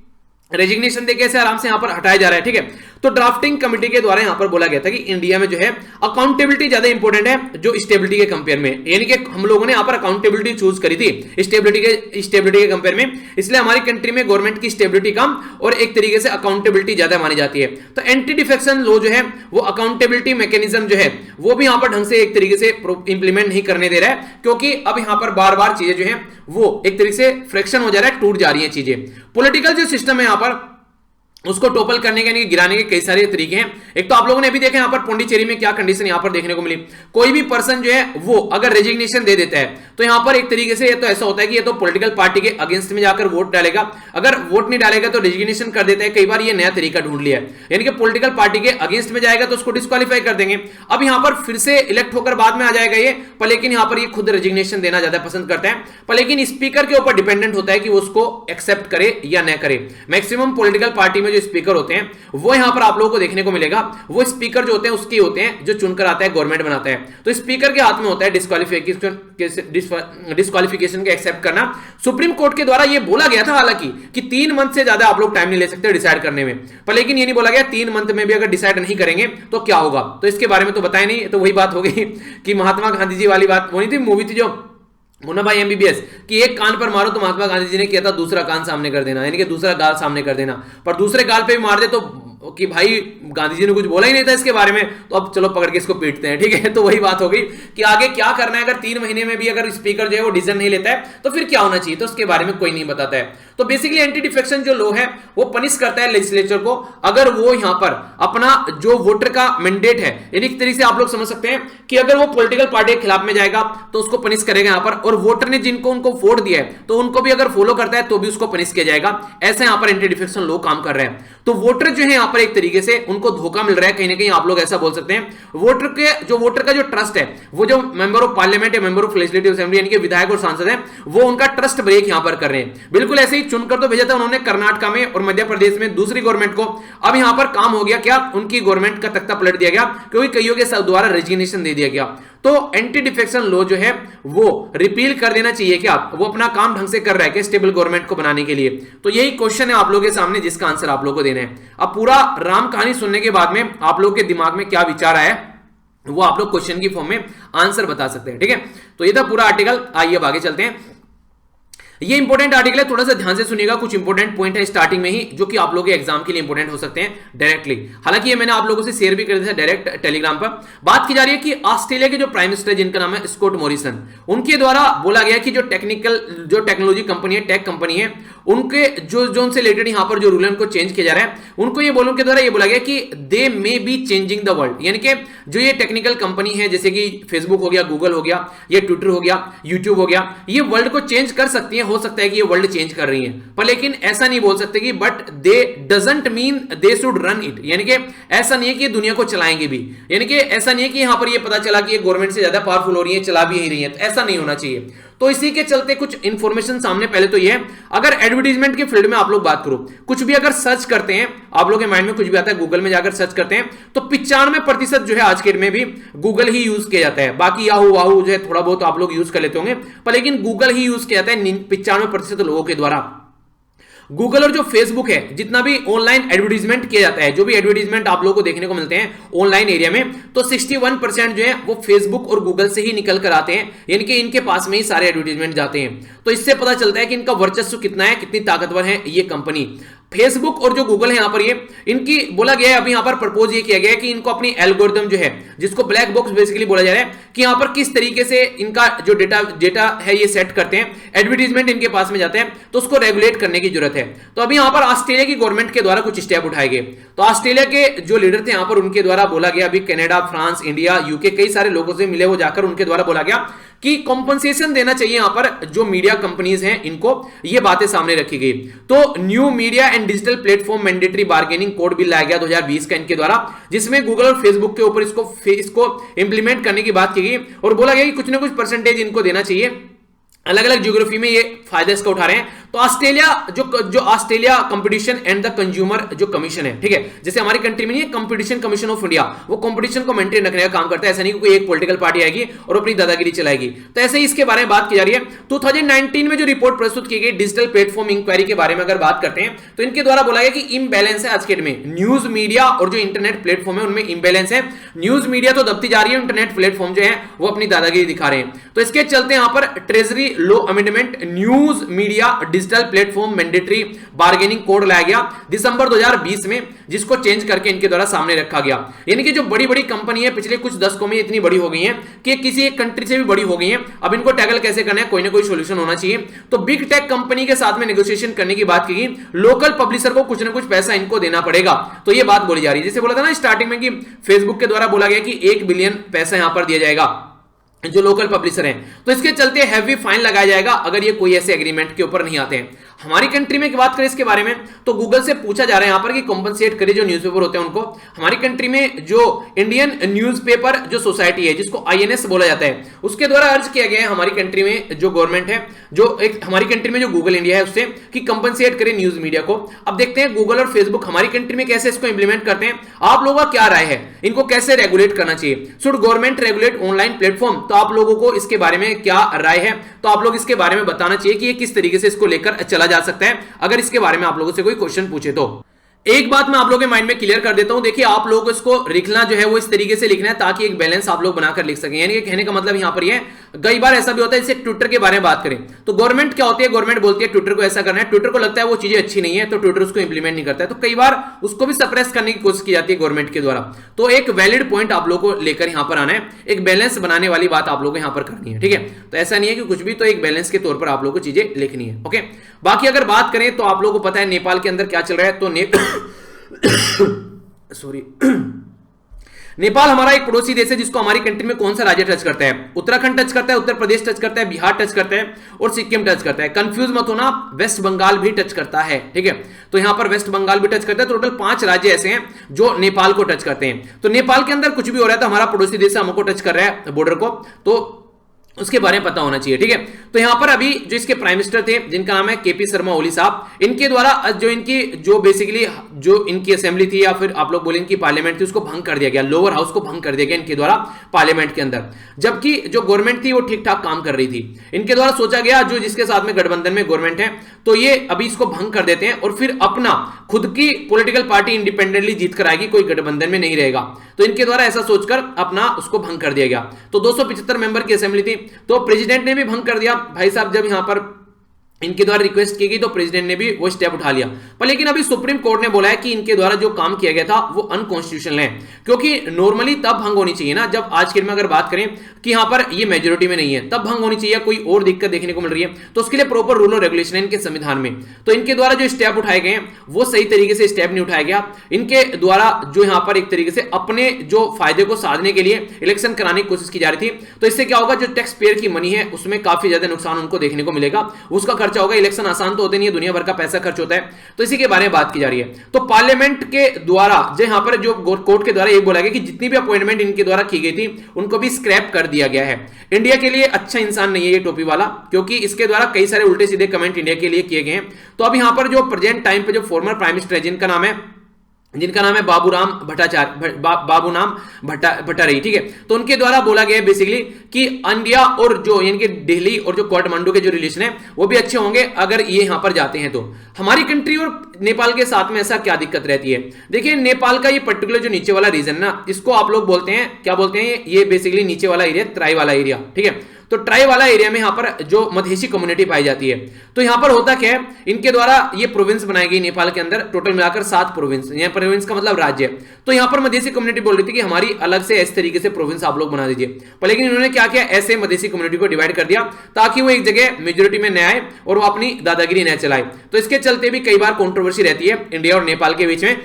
रेजिग्नेशन देके ऐसे आराम से यहां पर हटाया जा रहा है, ठीक है। तो ड्राफ्टिंग कमेटी के द्वारा यहां पर बोला गया था कि इंडिया में जो है अकाउंटेबिलिटी ज्यादा इंपॉर्टेंट है जो स्टेबिलिटी के कंपेयर में, यानी कि हम लोगों ने यहां पर अकाउंटेबिलिटी चूज करी थी स्टेबिलिटी के कंपेयर में, इसलिए हमारी कंट्री में गवर्नमेंट की स्टेबिलिटी कम और एक तरीके से अकाउंटेबिलिटी ज्यादा मानी जाती है। तो एंटी डिफेक्शन लॉ जो है वो अकाउंटेबिलिटी मैकेनिज्म जो है वो भी यहां पर ढंग से एक तरीके से इंप्लीमेंट नहीं करने दे रहा है, क्योंकि अब यहां पर बार बार चीजें जो है वो एक तरीके से फ्रैक्शन हो जा रहा है, टूट जा रही है चीजें। पॉलिटिकल जो सिस्टम है यहां पर उसको टोपल करने के, गिराने के कई सारे तरीके हैं। एक तो आप लोगों ने अभी देखा यहां पर पौंडीचेरी में क्या कंडीशन यहां पर देखने को मिली, कोई भी पर्सन जो है वो अगर रेजिग्नेशन दे देता है तो यहां पर एक तरीके से ये तो ऐसा होता है कि ये तो पॉलिटिकल पार्टी के अगेंस्ट में जाकर वोट डालेगा, अगर वोट नहीं डालेगा तो रेजिग्नेशन कर देता है। कई बार ये नया तरीका ढूंढ लिया है, यानी कि पॉलिटिकल पार्टी के अगेंस्ट में जाएगा तो उसको डिस्क्वालीफाई कर देंगे। अब यहां पर फिर से इलेक्ट होकर बाद में आ जाएगा ये, पर लेकिन यहां पर ये खुद रेजिग्नेशन देना ज्यादा पसंद करता है, पर लेकिन स्पीकर के ऊपर डिपेंडेंट होता है कि वो उसको एक्सेप्ट करे या न करे। मैक्सिमम पॉलिटिकल पार्टी में जो स्पीकर होते हैं वो यहां पर आप लोगों को देखने को मिलेगा, वो स्पीकर जो होते हैं उसके होते हैं जो चुनकर आता है, गवर्नमेंट बनाता है, तो स्पीकर के हाथ में होता है डिस्क्वालिफिकेशन के एक्सेप्ट करना। सुप्रीम कोर्ट के द्वारा ये बोला गया था हालांकि कि 3 मंथ से ज्यादा आप लोग टाइम नहीं ले सकते डिसाइड करने में, पर लेकिन ये नहीं बोला गया 3 मंथ में भी अगर डिसाइड नहीं करेंगे तो क्या होगा, तो इसके बारे में तो बताया नहीं। तो वही बात हो गई कि महात्मा गांधी जी वाली बात, वो नहीं थी मूवी थी जो मुन्ना भाई एमबीबीएस, कि एक कान पर मारो तो महात्मा गांधी जी ने किया था दूसरा कान सामने कर देना, यानी कि दूसरा गाल सामने कर देना, पर दूसरे गाल पे भी मार दे तो कि भाई गांधी जी ने कुछ बोला ही नहीं था इसके बारे में, तो अब चलो पकड़ के इसको पीटते हैं, ठीक है। तो वही बात हो गई कि आगे क्या करना है, अगर 3 महीने में भी अगर स्पीकर जो है वो डिसीजन नहीं लेता है तो फिर क्या होना चाहिए, तो उसके बारे में कोई नहीं बताता है। तो बेसिकली एंटी डिफेक्शन जो लॉ है वो पनिश करता है लेजिस्लेचर को अगर वो यहां पर अपना जो वोटर का मैंडेट है, यानी एक तरीके से आप लोग समझ सकते हैं कि अगर वो पॉलिटिकल पार्टी के खिलाफ में जाएगा तो उसको पनिश करेगा यहां पर, और वोटर ने जिनको उनको वोट दिया है तो उनको भी अगर फॉलो करता है तो भी उसको पनिश किया जाएगा। ऐसे यहां पर एंटी डिफेक्शन लॉ काम कर रहे हैं। तो वोटर जो है यहां पर एक तरीके से उनको धोखा मिल रहा है, कहीं ना कहीं आप लोग ऐसा बोल सकते हैं। वोटर का जो ट्रस्ट है, वो जो मेंबर ऑफ पार्लियामेंट या मेंबर ऑफ लेजिस्लेटिव असेंबली यानी कि विधायक और सांसद हैं, वो उनका ट्रस्ट ब्रेक यहां पर कर रहे हैं। बिल्कुल ऐसे ही चुनकर तो भेजा था उन्होंने कर्नाटक में और मध्य प्रदेश में दूसरी गवर्नमेंट को, अब यहां पर काम हो गया क्या, उनकी गवर्नमेंट का तख्ता पलट दिया गया क्योंकि कईयों के द्वारा रेजिग्नेशन दे दिया गया। तो एंटी डिफेक्शन लॉ जो है वो रिपील कर देना चाहिए क्या, वो अपना काम ढंग से कर रहा है कि स्टेबल गवर्नमेंट को बनाने के लिए। तो यही क्वेश्चन है आप लोगों के सामने जिसका आंसर आप लोगों को देना है। अब पूरा राम कहानी सुनने के बाद में आप लोगों के दिमाग में क्या विचार आया वो आप लोग क्वेश्चन की फॉर्म में आंसर बता सकते हैं, ठीक है। तो ये था पूरा आर्टिकल। आइए अब आगे चलते हैं। ये इंपॉर्टेंट आर्टिकल है, थोड़ा सा ध्यान से सुनिएगा, कुछ इंपॉर्टेंट पॉइंट है स्टार्टिंग में ही जो कि आप लोगों के एग्जाम के लिए इंपॉर्टेंट हो सकते हैं डायरेक्टली। हालांकि ये मैंने आप लोगों से शेयर भी कर दिया था डायरेक्ट टेलीग्राम पर। बात की जा रही है कि ऑस्ट्रेलिया के जो प्राइम मिनिस्टर जिनका नाम है स्कॉट मॉरिसन, उनके द्वारा बोला गया कि जो टेक्नोलॉजी कंपनी है, टेक कंपनी है, उनके जो उनसे रिलेटेड यहां पर जो रूल है उनको चेंज किया जा रहा है। उनको ये बोलने के द्वारा ये बोला गया कि they may be changing the world, यानी कि जो ये टेक्निकल कंपनी है जैसे कि फेसबुक हो गया, गूगल हो गया, ये ट्विटर हो गया, यूट्यूब हो गया, ये वर्ल्ड को चेंज कर सकती है। हो सकता है कि ये वर्ल्ड चेंज कर रही हैं, पर लेकिन ऐसा नहीं बोल सकते कि but they doesn't mean they should run it, यानी कि ऐसा नहीं है कि दुनिया को चलाएंगे भी, यानी कि ऐसा नहीं है कि यहां पर ये पता चला कि ये गवर्नमेंट से ज्यादा पावरफुल हो रही है, चला भी ही रही है, तो ऐसा नहीं होना चाहिए। तो इसी के चलते कुछ इंफॉर्मेशन सामने, पहले तो ये है, अगर एडवर्टाइजमेंट के फील्ड में आप लोग बात करो, कुछ भी अगर सर्च करते हैं, आप लोग के माइंड में कुछ भी आता है, गूगल में जाकर सर्च करते हैं तो 95% जो है आज के डेट में भी गूगल ही यूज किया जाता है। बाकी याहू वाहू जो है थोड़ा बहुत आप लोग यूज कर लेते होंगे, पर लेकिन गूगल ही यूज किया जाता है 95% लोगों के द्वारा। गूगल और जो फेसबुक है, जितना भी ऑनलाइन एडवर्टाइजमेंट किया जाता है, जो भी एडवर्टाइजमेंट आप लोगों को देखने को मिलते हैं ऑनलाइन एरिया में, तो 61% जो है वो फेसबुक और गूगल से ही निकल कर आते हैं, यानी कि इनके पास में ही सारे एडवर्टाइजमेंट जाते हैं। तो इससे पता चलता है कि इनका वर्चस्व कितना है, कितनी ताकतवर है ये कंपनी। फेसबुक और जो गूगल है यहां पर ये इनकी बोला गया है, अभी यहां पर प्रपोज ये किया गया है कि इनको अपनी एल्गोरिथम जो है, जिसको ब्लैक बॉक्स बेसिकली बोला जा रहा है, कि यहां पर किस तरीके से इनका जो डेटा है ये सेट करते हैं, एडवर्टाइजमेंट इनके पास में जाते हैं, तो उसको रेगुलेट करने की जरूरत है। तो अभी यहां पर ऑस्ट्रेलिया की गवर्नमेंट के द्वारा कुछ स्टेप उठाए गए। तो ऑस्ट्रेलिया के जो लीडर थे यहां पर, उनके द्वारा बोला गया, अभी कनाडा, फ्रांस, इंडिया, यूके, कई सारे लोगों से मिले वो जाकर, उनके द्वारा बोला गया कि कॉम्पनसेशन देना चाहिए यहां पर जो मीडिया कंपनीज हैं इनको, ये बातें सामने रखी गई। तो new media and digital platform mandatory bargaining code bill लाया गया 2020 का इनके द्वारा, जिसमें गूगल और फेसबुक के ऊपर इसको इंप्लीमेंट करने की बात की गई और बोला गया कि कुछ ना कुछ परसेंटेज इनको देना चाहिए। अलग अलग ज्योग्राफी में ये फायदा इसका उठा रहे हैं। तो ऑस्ट्रेलिया जो Australia competition and the consumer जो कमीशन है, ठीक है, जैसे हमारी कंट्री में नहीं है कंपटीशन कमीशन ऑफ इंडिया, वो कंपटीशन को मेंटेन रखने का काम करता है। ऐसा नहीं कि कोई एक पॉलिटिकल पार्टी आएगी और अपनी दादागिरी चलाएगी। तो ऐसे ही इसके बारे में बात की जा रही है। 2019 में जो रिपोर्ट प्रस्तुत की गई डिजिटल प्लेटफॉर्म इंक्वायरी के बारे में अगर बात करते हैं तो इनके द्वारा बोला गया कि इम्बैलेंस है आज के डेट में न्यूज मीडिया और जो इंटरनेट प्लेटफॉर्म है उनमें इम्बैलेंस है। न्यूज मीडिया तो दबती जा रही है, इंटरनेट प्लेटफॉर्म जो है वो अपनी दादागिरी दिखा रहे हैं। तो इसके चलते यहां पर treasury law amendment news media digital platform mandatory bargaining code लाया गया दिसंबर 2020 में, जिसको चेंज करके इनके द्वारा सामने रखा गया। यानी कि जो बड़ी बड़ी कंपनी है पिछले कुछ दशकों में इतनी बड़ी हो गई है कि किसी एक कंट्री से भी बड़ी हो गई है। अब इनको टैकल कैसे करना है, कोई ना कोई सोल्यूशन होना चाहिए। तो बिग टेक कंपनी के साथ में नेगोशिएशन करने की बात की गई, लोकल पब्लिशर को कुछ ना कुछ पैसा इनको देना पड़ेगा। तो ये बात बोली जा रही है, जैसे बोला था ना स्टार्टिंग में कि फेसबुक के द्वारा बोला गया कि 1 बिलियन पैसा यहां पर दिया जाएगा जो लोकल पब्लिशर हैं। तो इसके चलते हैवी फाइन लगाया जाएगा अगर ये कोई ऐसे एग्रीमेंट के ऊपर नहीं आते हैं। हमारी कंट्री में बात करें इसके बारे में तो गूगल से पूछा जा रहा है यहां पर कि कॉम्पनसेट करे जो न्यूज़पेपर होते हैं उनको। हमारी कंट्री में जो इंडियन न्यूज़पेपर जो सोसाइटी है जिसको INS बोला जाता है, उसके द्वारा अर्ज किया गया है हमारी कंट्री में जो गवर्नमेंट है, जो एक हमारी कंट्री में जो गूगल इंडिया है उससे, कि कंपनसेट करे न्यूज मीडिया को। अब देखते हैं गूगल और फेसबुक हमारी कंट्री में कैसे इसको इंप्लीमेंट करते हैं। आप लोगों का क्या राय है, इनको कैसे रेगुलेट करना चाहिए? Should government regulate online platform? तो आप लोगों को इसके बारे में क्या राय है, तो आप लोग इसके बारे में बताना चाहिए कि ये किस तरीके से इसको लेकर चला जा सकता है, अगर इसके बारे में आप लोगों से कोई क्वेश्चन पूछे तो। एक बात मैं आप लोगों के माइंड में क्लियर कर देता हूं, देखिए आप लोगों को इसको लिखना जो है वो इस तरीके से लिखना है ताकि एक बैलेंस आप लोग बनाकर लिख सकें। यानी कि कहने का मतलब यहां पर ये कई बार ऐसा भी होता है, जैसे ट्विटर के बारे में बात करें तो गवर्नमेंट क्या होती है, गवर्नमेंट बोलती है ट्विटर को ऐसा करना है, ट्विटर को लगता है वो चीजें अच्छी नहीं है तो ट्विटर उसको इंप्लीमेंट नहीं करता है, तो कई बार उसको भी सप्रेस करने की कोशिश की जाती है गवर्नमेंट के द्वारा। तो एक वैलिड पॉइंट आप लोगों को लेकर यहां पर आना है, एक बैलेंस बनाने वाली बात आप लोगों को यहां पर करनी है, ठीक है। तो ऐसा नहीं है कि कुछ भी, तो एक बैलेंस के तौर पर आप लोगों को चीजें लिखनी है, ओके। बाकी अगर बात करें तो आप लोगों को पता है नेपाल के अंदर क्या चल रहा है, तो सॉरी नेपाल हमारा एक पड़ोसी देश है जिसको हमारी कंट्री में कौन सा राज्य टच करता है? उत्तराखंड टच करता है, उत्तर प्रदेश टच करता है, बिहार टच करता है और सिक्किम टच करता है। कंफ्यूज मत होना, वेस्ट बंगाल भी टच करता है, ठीक है। तो यहां पर वेस्ट बंगाल भी टच करता है। टोटल 5 राज्य ऐसे हैं जो नेपाल को टच करते हैं। तो नेपाल के अंदर कुछ भी हो रहा है तो हमारा पड़ोसी देश हमको टच कर रहा है बॉर्डर को, तो उसके बारे में पता होना चाहिए, ठीक है। तो यहां पर अभी जो इसके प्राइम मिनिस्टर थे जिनका नाम है KP शर्मा ओली साहब, इनके द्वारा जो इनकी जो बेसिकली जो इनकी असेंबली थी या फिर आप लोग बोले इनकी पार्लियामेंट थी उसको भंग कर दिया गया, लोअर हाउस को भंग कर दिया गया इनके द्वारा पार्लियामेंट के अंदर, जबकि जो गवर्नमेंट थी वो ठीक ठाक काम कर रही थी। इनके द्वारा सोचा गया जो जिसके साथ में गठबंधन में गवर्नमेंट है तो ये अभी इसको भंग कर देते हैं और फिर अपना खुद की पॉलिटिकल पार्टी इंडिपेंडेंटली जीत कर आएगी, कोई गठबंधन में नहीं रहेगा। तो इनके द्वारा ऐसा सोचकर अपना उसको भंग कर दिया गया। तो 275 मेंबर की असेंबली थी, तो प्रेसिडेंट ने भी भंग कर दिया भाई साहब। जब यहां पर इनके द्वारा रिक्वेस्ट की गई तो प्रेसिडेंट ने भी वो स्टेप उठा लिया। पर लेकिन अभी सुप्रीम कोर्ट ने बोला है कि इनके द्वारा जो काम किया गया था वो अनकॉन्स्टिट्यूशनल है, क्योंकि नॉर्मली तब भंग होनी चाहिए ना जब आज के में अगर बात करें कि यहां पर ये मेजोरिटी में नहीं है तब भंग होनी चाहिए, कोई और दिक्कत देखने को मिल रही है तो उसके लिए प्रॉपर रूल और रेगुलेशन है इनके संविधान में। तो इनके द्वारा जो स्टेप उठाए गए वो सही तरीके से स्टेप नहीं उठाया गया। इनके द्वारा जो यहां पर एक तरीके से अपने जो फायदे को साधने के लिए इलेक्शन कराने की कोशिश की जा रही थी। तो इससे क्या होगा, जो टैक्स पेयर की मनी है उसमें काफी ज्यादा नुकसान उनको देखने को मिलेगा, उसका खर्चा होगा। इलेक्शन आसान तो होते नहीं है, दुनिया भर का पैसा खर्च होता है, तो इसी के बारे में बात की जा रही है। तो पार्लियामेंट के द्वारा जो यहां पर जो कोर्ट के द्वारा ये बोला गया कि जितनी भी अपॉइंटमेंट इनके द्वारा की गई थी उनको भी स्क्रैप कर दिया गया है। इंडिया के लिए अच्छा इंसान नहीं है ये टोपी वाला, क्योंकि इसके द्वारा कई सारे उल्टे सीधे कमेंट इंडिया के लिए किए गए हैं। तो अब यहां पर जो प्रेजेंट टाइम पे जो फॉर्मर प्राइम मिनिस्टर है जिनका नाम है बाबूराम भट्टाचार्य, बाबूराम भट्टाचार्य, ठीक है। तो उनके द्वारा बोला गया बेसिकली कि इंडिया और जो इनके दिल्ली और जो काठमांडू के जो रिलेशन है वो भी अच्छे होंगे अगर ये यहां पर जाते हैं। तो हमारी कंट्री और नेपाल के साथ में ऐसा क्या दिक्कत रहती है? देखिए नेपाल का ये पर्टिकुलर जो नीचे वाला रीजन ना, इसको आप लोग बोलते हैं, क्या बोलते हैं, ये बेसिकली नीचे वाला एरिया, तराई वाला एरिया, ठीक है। तो ट्राई वाला एरिया में यहां पर जो मधेसी कम्युनिटी पाई जाती है। तो यहां पर होता क्या है, इनके द्वारा ये प्रोविंस बनाई गई नेपाल के अंदर, टोटल मिलाकर 7 प्रोविंस, यहां प्रोविंस का मतलब राज्य। तो यहां पर मधेसी कम्युनिटी बोल रही थी कि हमारी अलग से इस तरीके से प्रोविंस आप लोग बना दीजिए, पर लेकिन इन्होंने क्या किया, ऐसे मधेसी कम्युनिटी को डिवाइड कर दिया ताकि वो एक जगह मेजोरिटी में न आए और वो अपनी दादागिरी न चलाए। तो इसके चलते भी कई बार कॉन्ट्रोवर्सी रहती है इंडिया और नेपाल के बीच में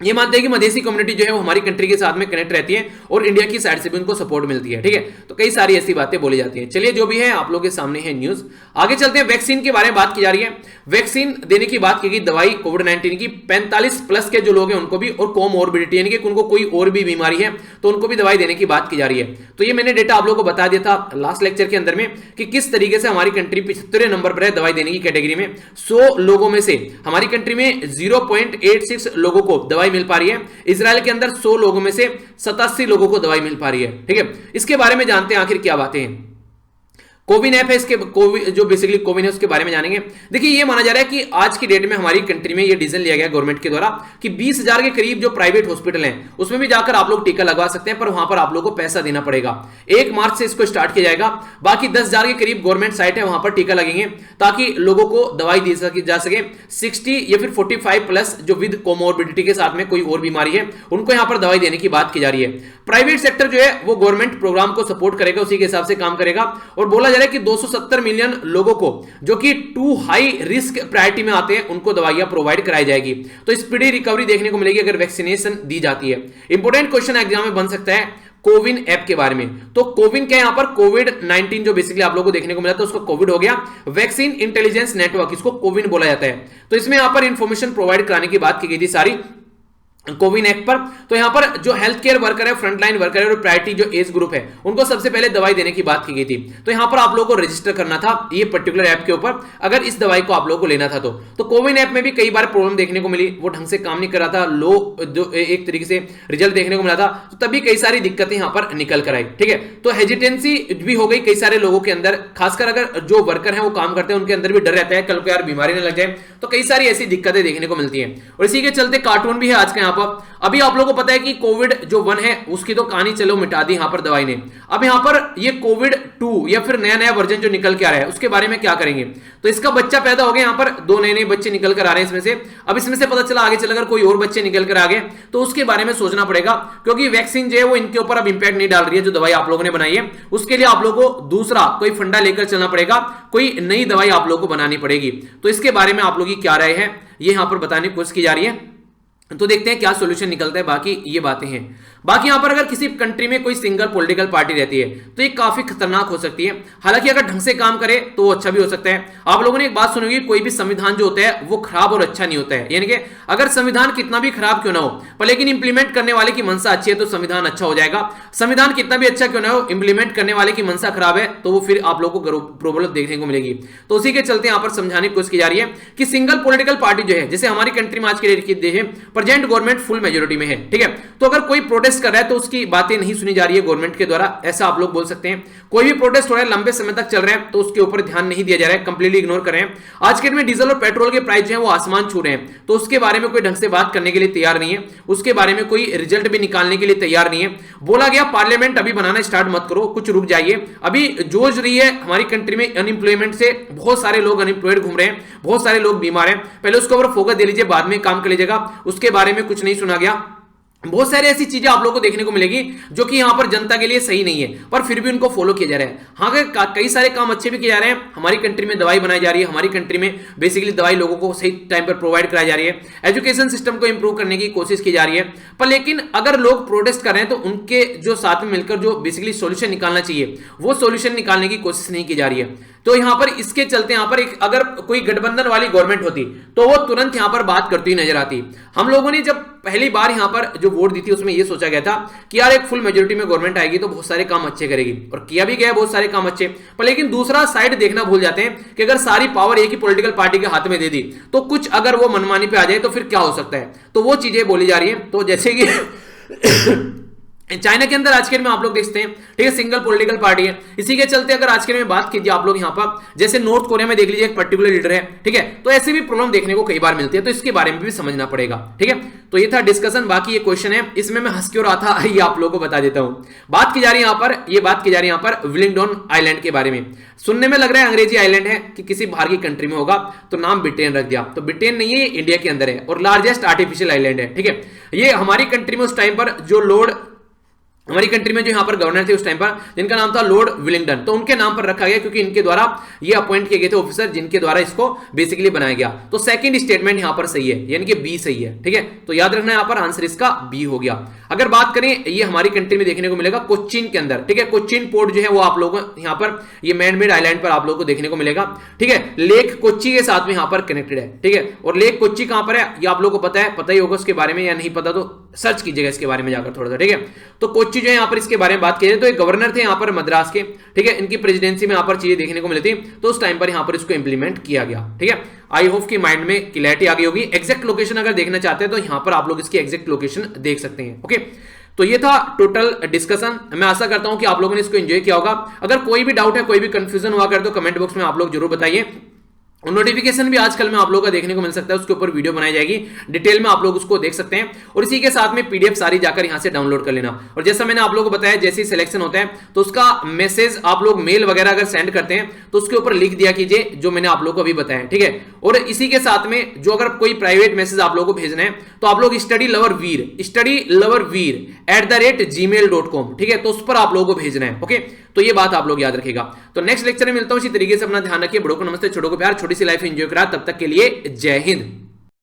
ये मानते हैं कि मधेसी कम्युनिटी जो है वो हमारी कंट्री के साथ में कनेक्ट रहती है और इंडिया की साइड से भी उनको सपोर्ट मिलती है, ठीक है। तो कई सारी ऐसी बातें बोली जाती हैं। चलिए जो भी है आप लोगों के सामने है न्यूज। आगे चलते हैं, वैक्सीन के बारे में बात की जा रही है। वैक्सीन देने की बात की गई, दवाई कोविड-19 की 45 प्लस के जो लोग हैं उनको भी, और कोमोर्बिडिटी यानी कि उनको कोई और भी बीमारी है तो उनको भी दवाई देने की बात की जा रही है। तो ये मैंने डेटा आप लोगों को बता दिया था लास्ट लेक्चर के अंदर में कि किस तरीके से हमारी कंट्री 75वें नंबर पर है दवाई देने की कैटेगरी में। 100 लोगों में से हमारी कंट्री में 0.86 लोगों को दवाई मिल पा रही है। इजराइल के अंदर 100 लोगों में से 87 लोगों को दवाई मिल पा रही है, ठीक है। इसके बारे में जानते हैं आखिर क्या बातें हैं। कोविन ऐप है, इसके जो बेसिकली कोविन है उसके बारे में जानेंगे। देखिए ये माना जा रहा है कि आज की डेट में हमारी कंट्री में ये डिसीजन लिया गया गवर्नमेंट के द्वारा कि 20,000 के करीब जो प्राइवेट हॉस्पिटल हैं उसमें भी जाकर आप लोग टीका लगवा सकते हैं, पर वहां पर आप लोगों को पैसा देना पड़ेगा। 1 मार्च से इसको स्टार्ट किया जाएगा। बाकी 10,000 के करीब गवर्नमेंट साइट है, वहां पर टीका लगेंगे ताकि लोगों को दवाई दी जा सके। 60 या फिर 45 प्लस जो विद कोमोर्बिडिटी के साथ में कोई और बीमारी है उनको यहां पर दवाई देने की बात की जा रही है। प्राइवेट सेक्टर जो है वो गवर्नमेंट प्रोग्राम को सपोर्ट करेगा, उसी के हिसाब से काम करेगा। और बोला जा रहा है कि 270 मिलियन लोगों को जो कि 2 हाई रिस्क प्रायोरिटी में आते हैं उनको दवाइयां प्रोवाइड कराई जाएगी। तो स्पीडी रिकवरी देखने को मिलेगी अगर वैक्सीनेशन दी जाती है। इंपोर्टेंट क्वेश्चन एग्जाम में बन सकता है कोविन ऐप के बारे में। तो कोविन क्या है, यहां पर कोविड-19 जो बेसिकली आप लोगों को देखने को मिला था उसको कोविड हो गया। वैक्सीन इंटेलिजेंस नेटवर्क, इसको कोविन बोला जाता है। तो इसमें यहां पर इंफॉर्मेशन प्रोवाइड कराने की बात की गई थी सारी कोविन एक्ट पर। तो यहां पर जो हेल्थ केयर वर्कर है, फ्रंटलाइन वर्कर है और प्रायोरिटी जो एज ग्रुप है उनको सबसे पहले दवाई देने की बात की गई थी। तो यहां पर आप लोगों को रजिस्टर करना था ये पर्टिकुलर ऐप के ऊपर अगर इस दवाई को आप लोगों को लेना था। तो कोविन ऐप में भी कई बार प्रॉब्लम देखने को मिली, वो ढंग से काम नहीं कर रहा था, लो जो एक तरीके से रिजल्ट देखने को मिला था। तो तभी कई सारी दिक्कतें यहां पर निकल कर आई, ठीक है। तो हेजिटेंसी भी हो गई कई सारे लोगों के अंदर, खासकर अगर जो वर्कर है वो काम करते हैं उनके अंदर भी डर रहता है कल को यार बीमारी ना लग जाए। तो कई सारी ऐसी दिक्कतें देखने को मिलती हैं। और इसी के चलते कार्टून भी है आज का यहां पर। अभी आप लोगों को पता है कि कोविड जो 1 है उसकी तो कहानी चलो मिटा दी यहां पर दवाई ने। अब यहां पर ये कोविड 2 या फिर नया वर्जन जो निकल के आ रहा है उसके बारे में क्या करेंगे। तो इसका बच्चा पैदा हो गया, यहां पर 2 नए बच्चे निकल कर आ रहे हैं इसमें से। अब इसमें से पता चला आगे चलकर कोई और बच्चे निकल कर आ गए तो उसके बारे में सोचना पड़ेगा, क्योंकि वैक्सीन जो है वो इनके ऊपर अब इंपैक्ट नहीं डाल रही है जो दवाई आप लोगों ने बनाई है। उसके लिए आप लोगों को दूसरा कोई फंडा लेकर चलना पड़ेगा, कोई नई दवाई आप लोगों को बनानी पड़ेगी। तो इसके बारे में आप लोगों की क्या राय है ये यहां पर बताने की कोशिश की जा रही है। तो देखते हैं क्या सॉल्यूशन निकलता है। बाकी ये बातें हैं। बाकी यहां पर अगर किसी कंट्री में कोई सिंगल पॉलिटिकल पार्टी रहती है तो ये काफी खतरनाक हो सकती है। हालांकि अगर ढंग से काम करे तो वो अच्छा भी हो सकता है। आप लोगों ने एक बात सुनी होगी, कोई भी संविधान जो होता है वो खराब और अच्छा नहीं होता है। यानी कि अगर संविधान कितना भी खराब क्यों ना हो पर लेकिन इंप्लीमेंट करने वाले की मनसा अच्छी है तो संविधान अच्छा हो जाएगा। संविधान कितना भी अच्छा क्यों ना हो, इंप्लीमेंट करने वाले की मनसा खराब है तो वो फिर आप लोगों को प्रॉब्लम देखने को मिलेगी। तो उसी के चलते यहां पर समझाने की कोशिश की जा रही है कि सिंगल पॉलिटिकल पार्टी जो है, जैसे हमारी कंट्री में आज के date present government full majority में है, ठीक है। तो अगर कोई प्रोटेस्ट कर रहा है तो उसकी बातें नहीं सुनी जा रही है गवर्नमेंट के द्वारा, ऐसा आप लोग बोल सकते हैं। कोई भी प्रोटेस्ट हो रहा है लंबे समय तक चल रहा है तो उसके ऊपर ध्यान नहीं दिया जा रहा है, कंप्लीटली इग्नोर कर रहे हैं। आज के डेट में डीजल और पेट्रोल के प्राइस जो है वो आसमान छू रहे हैं तो उसके बारे में कोई ढंग से बात करने के लिए तैयार नहीं है, उसके बारे में कोई रिजल्ट भी निकालने के लिए तैयार नहीं है। बोला गया पार्लियामेंट अभी बनाना स्टार्ट मत करो, कुछ रुक जाइए। अभी जोश रही है हमारी कंट्री में अनएम्प्लॉयमेंट से, बहुत सारे लोग अनएम्प्लॉयड घूम रहे हैं, बहुत सारे लोग बीमार हैं। पहले उसके ऊपर फोकस दे लीजिए, बाद में काम कर लीजिएगा। उसके बारे में कुछ नहीं सुना गया। बहुत सारी ऐसी चीजें आप लोगों को देखने को मिलेगी जो कि यहां पर जनता के लिए सही नहीं है पर फिर भी उनको फॉलो किया जा रहा है। हाँ, कई सारे काम अच्छे भी किए जा रहे हैं। हमारी कंट्री में दवाई बनाई जा रही है, हमारी कंट्री में बेसिकली दवाई लोगों को सही टाइम पर प्रोवाइड कराई जा रही है, एजुकेशन सिस्टम को इंप्रूव करने की कोशिश की जा रही है। पर लेकिन अगर लोग प्रोटेस्ट कर रहे हैं तो उनके जो साथ में मिलकर जो बेसिकली सोल्यूशन निकालना चाहिए वो सोल्यूशन निकालने की कोशिश नहीं की जा रही है। तो यहां पर इसके चलते यहां पर अगर कोई गठबंधन वाली गवर्नमेंट होती तो वो तुरंत यहां पर बात करती हुई नजर आती। हम लोगों ने जब पहली बार यहां पर जो वोट दी थी उसमें यह सोचा गया था कि यार एक फुल मेजोरिटी में गवर्नमेंट आएगी तो बहुत सारे काम अच्छे करेगी, और किया भी गया बहुत सारे काम अच्छे। पर लेकिन दूसरा साइड देखना भूल जाते हैं कि अगर सारी पावर एक ही पॉलिटिकल पार्टी के हाथ में दे दी तो कुछ अगर वो मनमानी पे आ जाए तो फिर क्या हो सकता है। तो वो चीजें बोली जा रही है। तो जैसे कि चाइना के अंदर आज के में आप लोग देखते हैं, ठीक है, सिंगल पॉलिटिकल पार्टी है। इसी के चलते अगर आज के में बात कीजिए आप लोग यहां पर, जैसे नॉर्थ कोरिया में देख लीजिए एक पर्टिकुलर लीडर है, ठीक है। तो ऐसे भी प्रॉब्लम देखने को कई बार मिलती है, तो इसके बारे में भी समझना पड़ेगा, ठीक है। तो ये था डिस्कशन। बाकी ये क्वेश्चन है, इसमें मैं हंस क्यों रहा था ये आप लोगों को बता देता हूं। बात की जा रही है यहां पर, ये बात की जा रही है यहां पर विलिंगडन आइलैंड के बारे में। सुनने में लग रहा है अंग्रेजी आइलैंड है कि किसी बाहर की कंट्री में होगा तो नाम ब्रिटेन रख दिया। तो ब्रिटेन नहीं है, इंडिया के अंदर है और लार्जेस्ट आर्टिफिशियल आइलैंड है, ठीक है। ये हमारी कंट्री में उस टाइम पर जो लॉर्ड हमारी कंट्री में जो यहाँ पर गवर्नर थे उस टाइम पर, जिनका नाम था लॉर्ड विलिंगडन, तो उनके नाम पर रखा गया क्योंकि इनके द्वारा ये अपॉइंट किए गए थे ऑफिसर, जिनके द्वारा इसको बेसिकली बनाया गया। तो सेकंड स्टेटमेंट यहाँ पर सही है, यानी कि बी सही है, ठीक है। तो याद रखना यहाँ पर आंसर इसका बी हो गया। अगर बात करें, ये हमारी कंट्री में देखने को मिलेगा कोच्चिन के अंदर, ठीक है। कोच्चिन पोर्ट जो है वो आप लोगों को यहाँ पर ये मैन मेड आइलैंड पर आप लोगों को देखने को मिलेगा, ठीक है। लेक कोच्चि के साथ में यहाँ पर कनेक्टेड है, ठीक है। और लेक कोच्चि कहां पर है ये आप लोगों को पता है, पता ही होगा उसके बारे में, या नहीं पता तो सर्च कीजिएगा इसके बारे में जाकर थोड़ा सा, ठीक है। तो कोच्चि जो है यहाँ पर इसके बारे में बात की जाए तो एक गवर्नर थे यहाँ पर मद्रास के, ठीक है। इनकी प्रेसिडेंसी में यहाँ पर चीजें देखने को मिली थी, तो उस टाइम पर यहाँ पर इसको इंप्लीमेंट किया गया, ठीक है। आई होप कि माइंड में क्लैरिटी आ गई होगी। एग्जैक्ट लोकेशन अगर देखना चाहते हैं तो यहाँ पर आप लोग इसकी एग्जैक्ट लोकेशन देख सकते हैं, ओके। तो ये था टोटल डिस्कशन। मैं आशा करता हूं कि आप लोगों ने इसको एंजॉय किया होगा। अगर कोई भी डाउट है, कोई भी कंफ्यूजन हुआ कर तो कमेंट बॉक्स में आप लोग जरूर बताइए। नोटिफिकेशन भी आजकल में आप लोगों का देखने को मिल सकता है, उसके ऊपर वीडियो बनाई जाएगी, डिटेल में आप लोग उसको देख सकते हैं। और इसी के साथ में पीडीएफ सारी जाकर यहां से डाउनलोड कर लेना। और जैसा मैंने आप लोगों को बताया, जैसे ही सिलेक्शन होता है तो उसका मैसेज आप लोग मेल वगैरह अगर सेंड करते हैं तो उसके ऊपर लिख दिया कीजिए जो मैंने आप लोगों को अभी बताया, ठीक है। और इसी के साथ में जो अगर कोई प्राइवेट मैसेज आप लोगों को भेजना है तो आप लोग studyloverveer@gmail.com, ठीक है, तो उस पर आप लोगों को भेजना है, ओके। तो ये बात आप लोग याद रखिएगा। तो नेक्स्ट लेक्चर में मिलता हूं, इसी तरीके से अपना ध्यान रखिए। बड़ों को नमस्ते, छोटों को प्यार, छोटी सी लाइफ एंजॉय करा। तब तक के लिए जय हिंद।